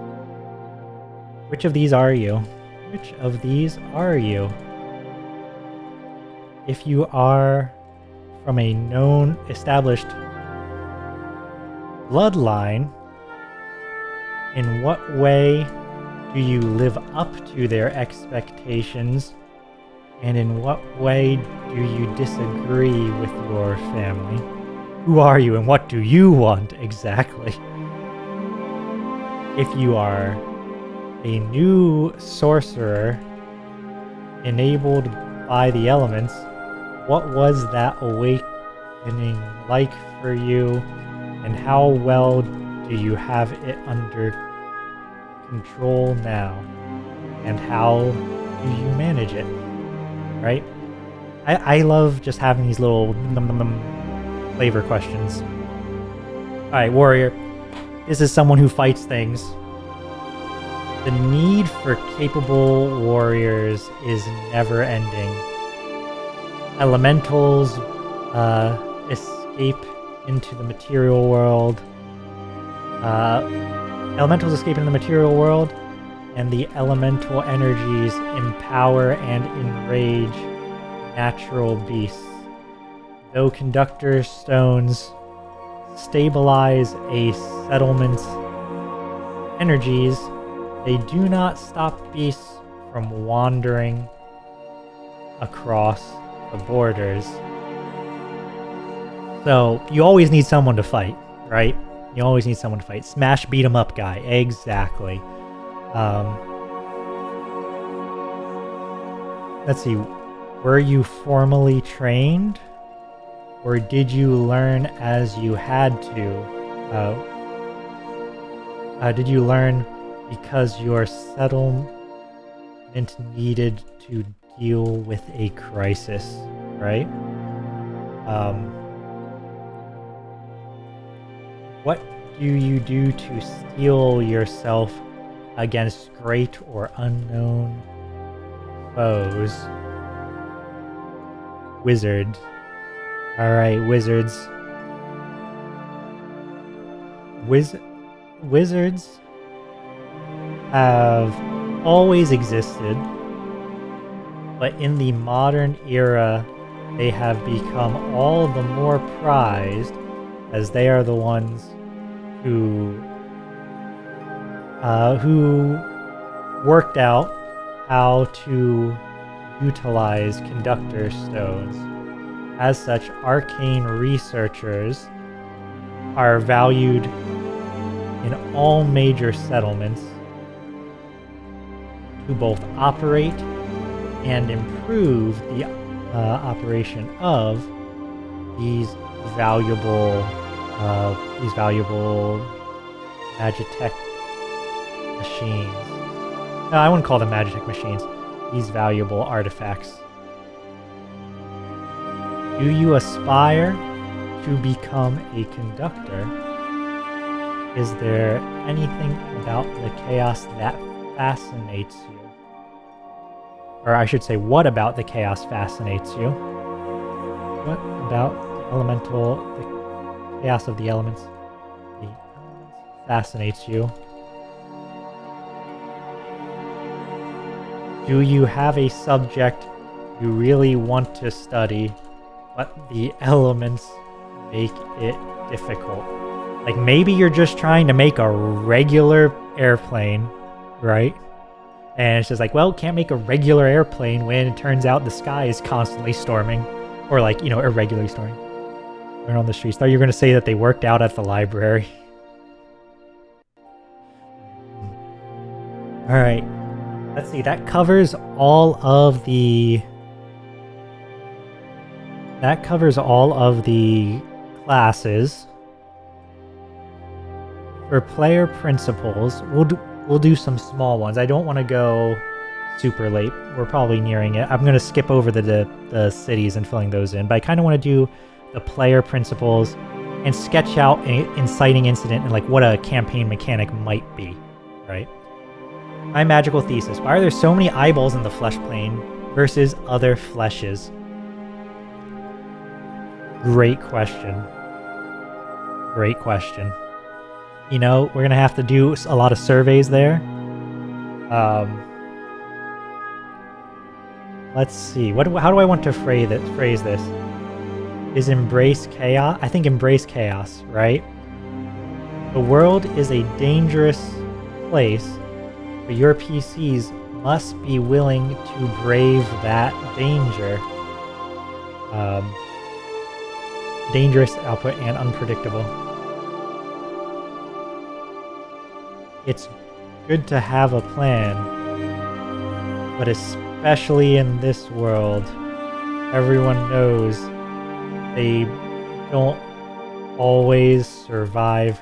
Which of these are you? Which of these are you? If you are from a known, established bloodline, in what way do you live up to their expectations? And in what way do you disagree with your family? Who are you and what do you want exactly? If you are a new sorcerer enabled by the elements, what was that awakening like for you, and how well do you have it under control now? And how do you manage it, right? I love just having these little flavor questions. Alright, warrior. This is someone who fights things. The need for capable warriors is never ending. Elementals escape into the material world. Elementals escape into the material world, and the elemental energies empower and enrage natural beasts. Though conductor stones stabilize a settlement's energies, they do not stop beasts from wandering across the borders. So, you always need someone to fight, right? You always need someone to fight. Smash beat 'em up guy. Exactly. Let's see. Were you formally trained? Or did you learn as you had to? Did you learn because your settlement needed to deal with a crisis, right? What do you do to steel yourself against great or unknown foes? Wizard. Alright, wizards. Wizards have always existed, but in the modern era, they have become all the more prized as they are the ones who worked out how to utilize conductor stones. As such, arcane researchers are valued in all major settlements to both operate and improve the operation of these valuable Magitech machines. No, I wouldn't call them Magitech machines. These valuable artifacts. Do you aspire to become a conductor? Is there anything about the chaos that fascinates you? Or I should say, what about the chaos fascinates you? What about the chaos of the elements fascinates you? Do you have a subject you really want to study, but the elements make it difficult? Like, maybe you're just trying to make a regular airplane, right? And it's just like, well, can't make a regular airplane when it turns out the sky is constantly storming. Or like, irregularly storming. Or on the streets. Thought you were going to say that they worked out at the library. Alright. Let's see, that covers all of the... That covers all of the classes. For player principles, we'll do some small ones. I don't want to go super late. We're probably nearing it. I'm going to skip over the cities and filling those in, but I kind of want to do the player principles and sketch out an inciting incident and like what a campaign mechanic might be, right? My magical thesis. Why are there so many eyeballs in the flesh plane versus other fleshes? Great question. Great question. We're going to have to do a lot of surveys there. Let's see. How do I want to phrase this? Is embrace chaos? I think embrace chaos, right? The world is a dangerous place, but your PCs must be willing to brave that danger. Dangerous output and unpredictable. It's good to have a plan, but especially in this world, everyone knows they don't always survive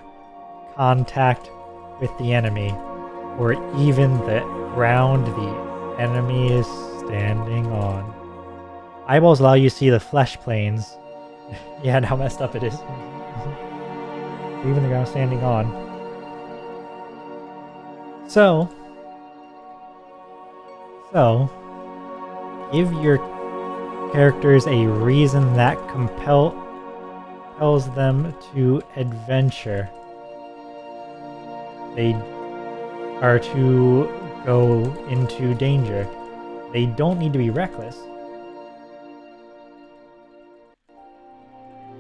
contact with the enemy, or even the ground the Enemy is standing on. Eyeballs allow you to see the flesh planes. Yeah, and how messed up it is. Even the ground standing on. So, give your characters a reason that compels them to adventure. They are to go into danger. They don't need to be reckless.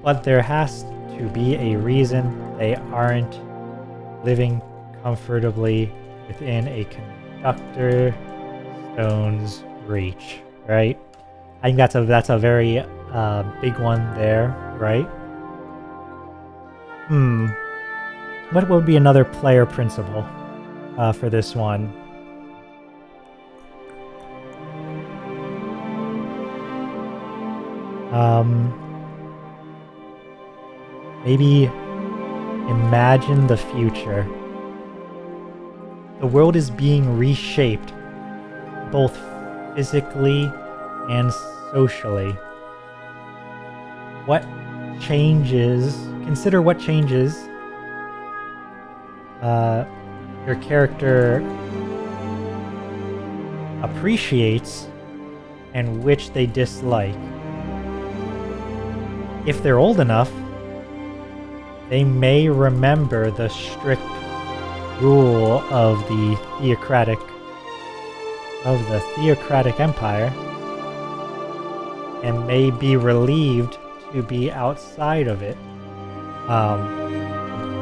But there has to be a reason they aren't living comfortably within a conductor stone's reach, right? I think that's a very big one there, right? What would be another player principle for this one? Maybe imagine the future. The world is being reshaped, both physically and socially. What changes? Consider what changes your character appreciates and which they dislike. If they're old enough, they may remember the strict rule of the theocratic empire and may be relieved to be outside of it.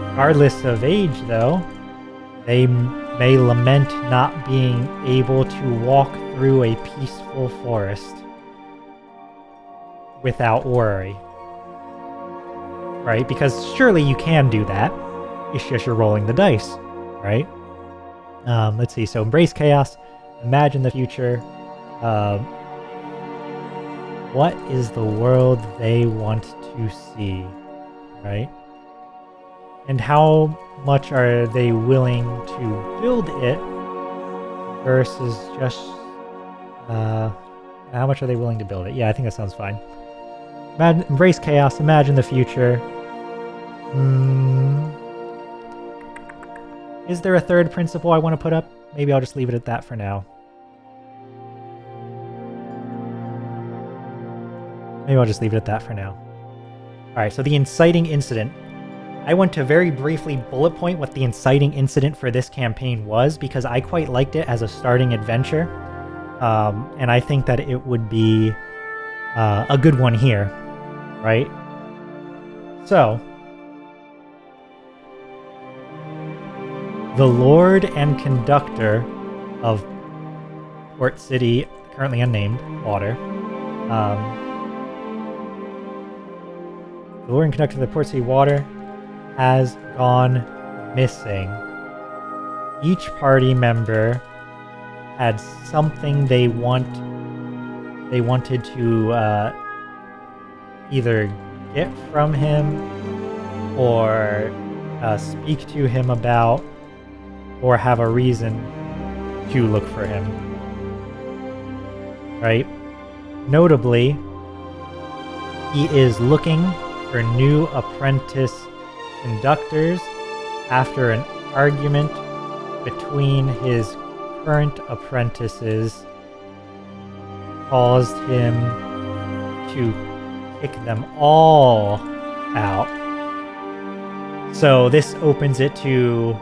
Regardless of age, though, they may lament not being able to walk through a peaceful forest without worry. Right? Because surely you can do that. It's just you're rolling the dice, right? Let's see. So embrace chaos. Imagine the future. What is the world they want to see, right? And how much are they willing to build it versus just how much are they willing to build it? Yeah, I think that sounds fine. Embrace chaos. Imagine the future. Is there a third principle I want to put up? Maybe I'll just leave it at that for now. Alright, so the inciting incident. I want to very briefly bullet point what the inciting incident for this campaign was, because I quite liked it as a starting adventure. And I think that it would be a good one here, right? So, the Lord and Conductor of Port City, currently unnamed, Water. The Lord and Conductor of the Port City Water has gone missing. Each party member had something they wanted to either get from him or speak to him about, or have a reason to look for him. Right? Notably, he is looking for new apprentice conductors after an argument between his current apprentices caused him to kick them all out. So this opens it to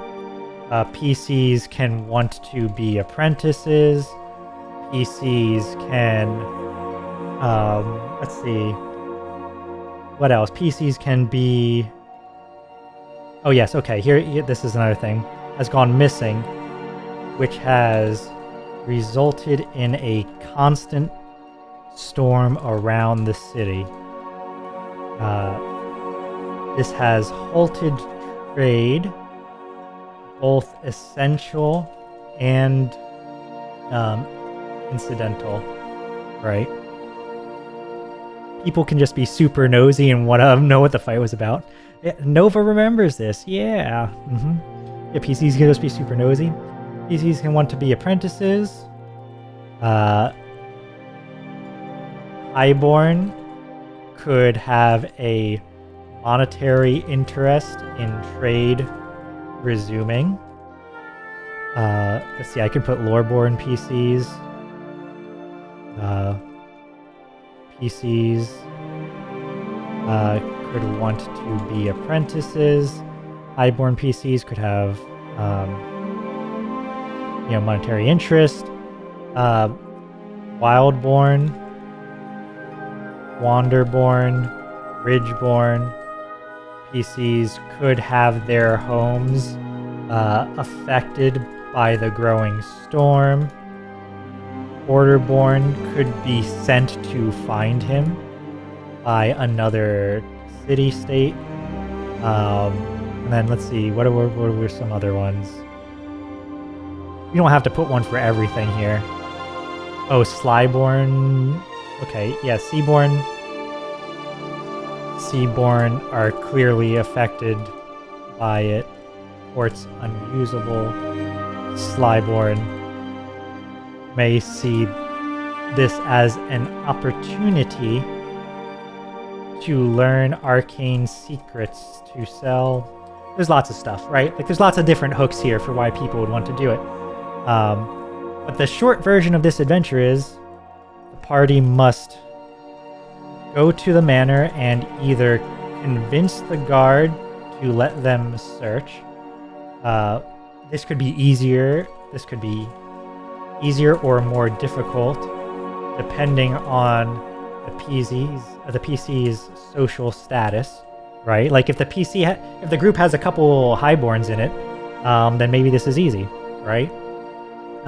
PCs can want to be apprentices. PCs can, let's see, what else? PCs can be, oh yes, okay, here, this is another thing, has gone missing, which has resulted in a constant storm around the city. This has halted trade, both essential and incidental, right? People can just be super nosy and want to know what the fight was about. Nova remembers this, yeah. Yeah, PCs can just be super nosy. PCs can want to be apprentices. Highborn could have a monetary interest in trade resuming. Let's see, I could put Loreborn PCs. PCs could want to be apprentices. Highborn PCs could have, monetary interest. Wildborn, Wanderborn, Ridgeborn PCs could have their homes affected by the growing storm. Orderborn could be sent to find him by another city-state. And then let's see, what were some other ones? You don't have to put one for everything here. Oh, Slyborn. Okay, yeah, Seaborn. Seaborn are clearly affected by it, or it's unusable. Slyborn may see this as an opportunity to learn arcane secrets to sell. There's lots of stuff, right? Like, there's lots of different hooks here for why people would want to do it. But the short version of this adventure is the party must go to the manor and either convince the guard to let them search. This could be easier. This could be easier or more difficult, depending on the PC's social status, right? Like if the if the group has a couple highborns in it, then maybe this is easy, right?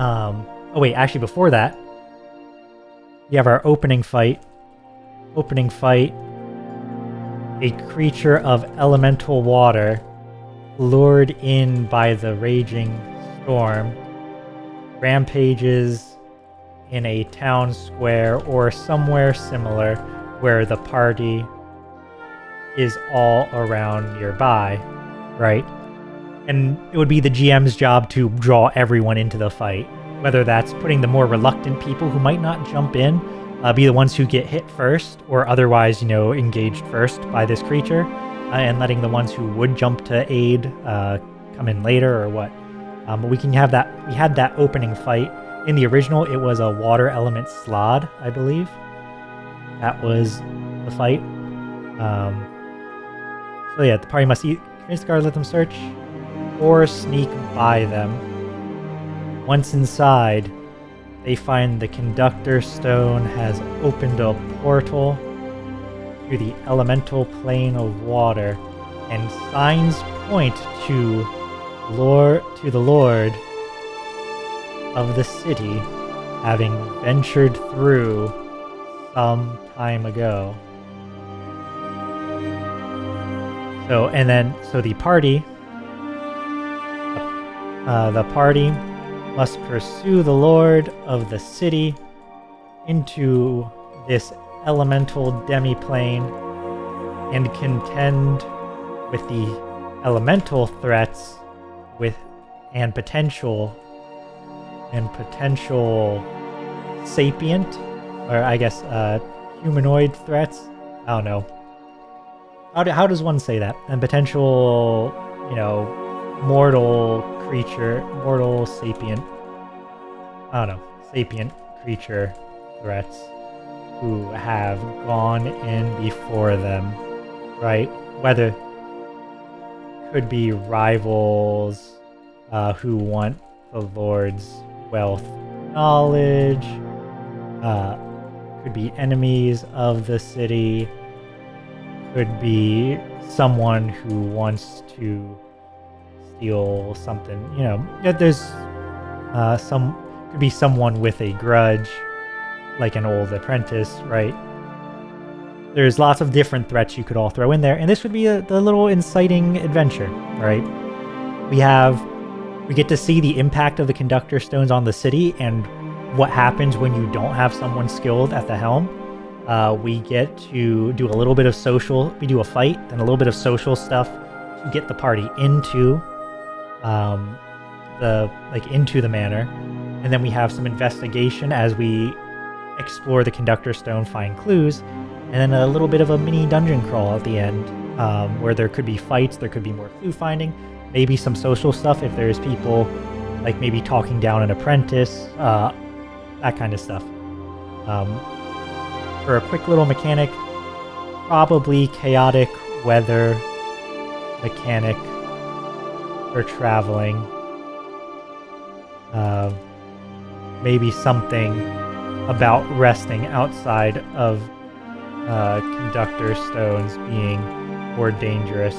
Oh wait, actually before that, you have our opening fight. Opening fight. A creature of elemental water, lured in by the raging storm, rampages in a town square or somewhere similar where the party is all around nearby, right? And it would be the GM's job to draw everyone into the fight, whether that's putting the more reluctant people who might not jump in, be the ones who get hit first, or otherwise, engaged first by this creature, and letting the ones who would jump to aid come in later, or what. But we can have that. We had that opening fight in the original. It was a water element slod, I believe. That was the fight. So yeah, the party must convince the guard, let them search, or sneak by them. Once inside, they find the conductor stone has opened a portal to the elemental plane of water, and signs point to the Lord of the city having ventured through some time ago. So the party must pursue the Lord of the city into this elemental demiplane and contend with the elemental threats and potential sapient, or I guess humanoid threats. I don't know. How does one say that? And potential, mortal creature, mortal sapient. I don't know. Sapient creature threats who have gone in before them, right? Whether could be rivals who want the Lord's wealth, knowledge, could be enemies of the city, could be someone who wants to steal something, there's could be someone with a grudge, like an old apprentice, right? There's lots of different threats you could all throw in there, and this would be the little inciting adventure, right? We get to see the impact of the conductor stones on the city and what happens when you don't have someone skilled at the helm. We get to do a little bit of social. We do a fight and a little bit of social stuff to get the party into into the manor. And then we have some investigation as we explore the Conductor Stone, find clues, and then a little bit of a mini dungeon crawl at the end, where there could be fights, there could be more clue finding, maybe some social stuff if there's people like maybe talking down an apprentice, that kind of stuff. For a quick little mechanic, probably chaotic weather mechanic for traveling. Maybe something about resting outside of Conductor Stones being more dangerous.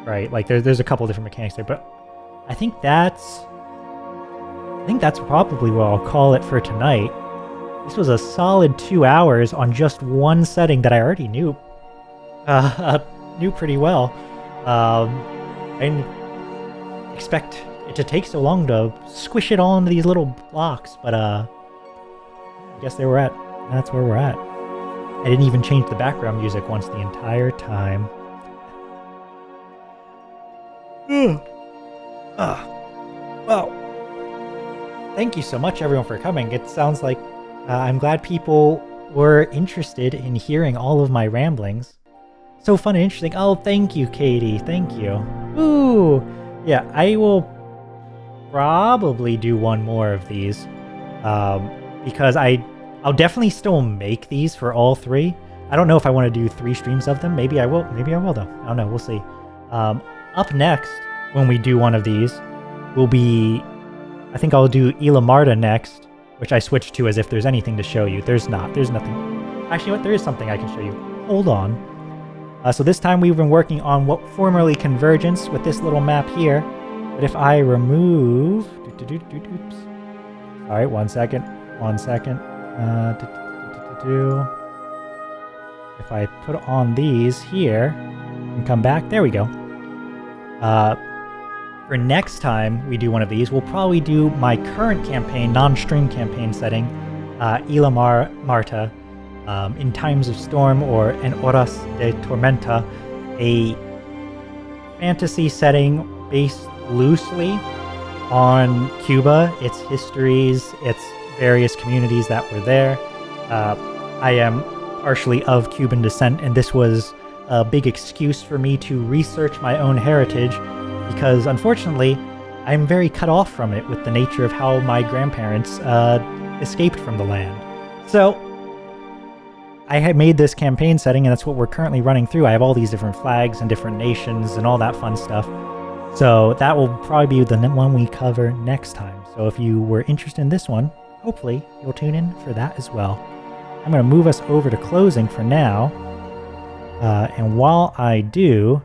Right, like there's a couple different mechanics there, but I think that's probably what I'll call it for tonight. This was a solid 2 hours on just one setting that I already knew pretty well. I didn't expect it to take so long to squish it all into these little blocks, but I guess that's where we're at. I didn't even change the background music once the entire time. Well, thank you so much everyone for coming. It sounds like I'm glad people were interested in hearing all of my ramblings. So fun and interesting. Oh, thank you, Katie. Thank you. Ooh. Yeah, I will probably do one more of these. Because I'll definitely still make these for all three. I don't know if I want to do 3 streams of them. Maybe I will. Maybe I will, though. I don't know. We'll see. Up next, when we do one of these, will be... I think I'll do Ilamarta next, which I switched to as if there's anything to show you. There's not. There's nothing. Actually, what? There is something I can show you. Hold on. So this time we've been working on what formerly Convergence with this little map here. But if I remove... Oops. Alright, one second. If I put on these here and come back, there we go. For next time we do one of these, we'll probably do my current campaign, non-stream campaign setting, Ilamarta, in Times of Storm, or En Horas de Tormenta, a fantasy setting based loosely on Cuba, its histories, its various communities that were there. I am partially of Cuban descent, and this was a big excuse for me to research my own heritage, because unfortunately, I'm very cut off from it with the nature of how my grandparents escaped from the land. So, I had made this campaign setting, and that's what we're currently running through. I have all these different flags and different nations and all that fun stuff. So that will probably be the one we cover next time. So if you were interested in this one, hopefully you'll tune in for that as well. I'm going to move us over to closing for now. And while I do,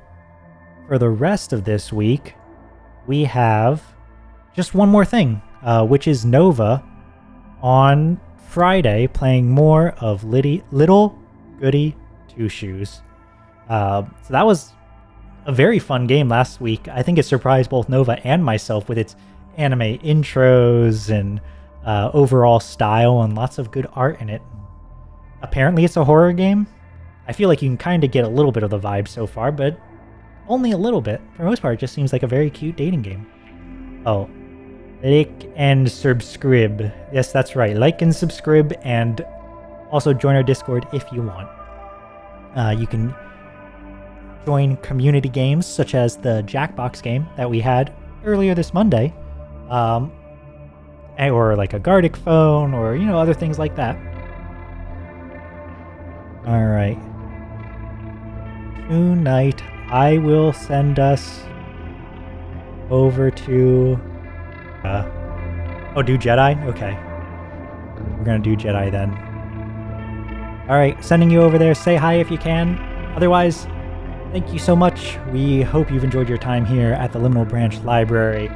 for the rest of this week, we have just one more thing, which is Nova on Friday playing more of Little Goody Two Shoes. So that was a very fun game last week. I think it surprised both Nova and myself with its anime intros and overall style and lots of good art in it. Apparently it's a horror game. I feel like you can kind of get a little bit of the vibe so far, but only a little bit. For the most part, it just seems like a very cute dating game. Oh. Like and subscribe. Yes, that's right. Like and subscribe, and also join our Discord if you want. You can join community games such as the Jackbox game that we had earlier this Monday, or like a Gardic phone, or other things like that. All right. Tonight, I will send us over to. Do Jedi? Okay. We're gonna do Jedi then. Alright, sending you over there. Say hi if you can. Otherwise, thank you so much. We hope you've enjoyed your time here at the Liminal Branch Library,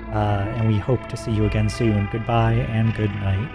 and we hope to see you again soon. Goodbye and good night.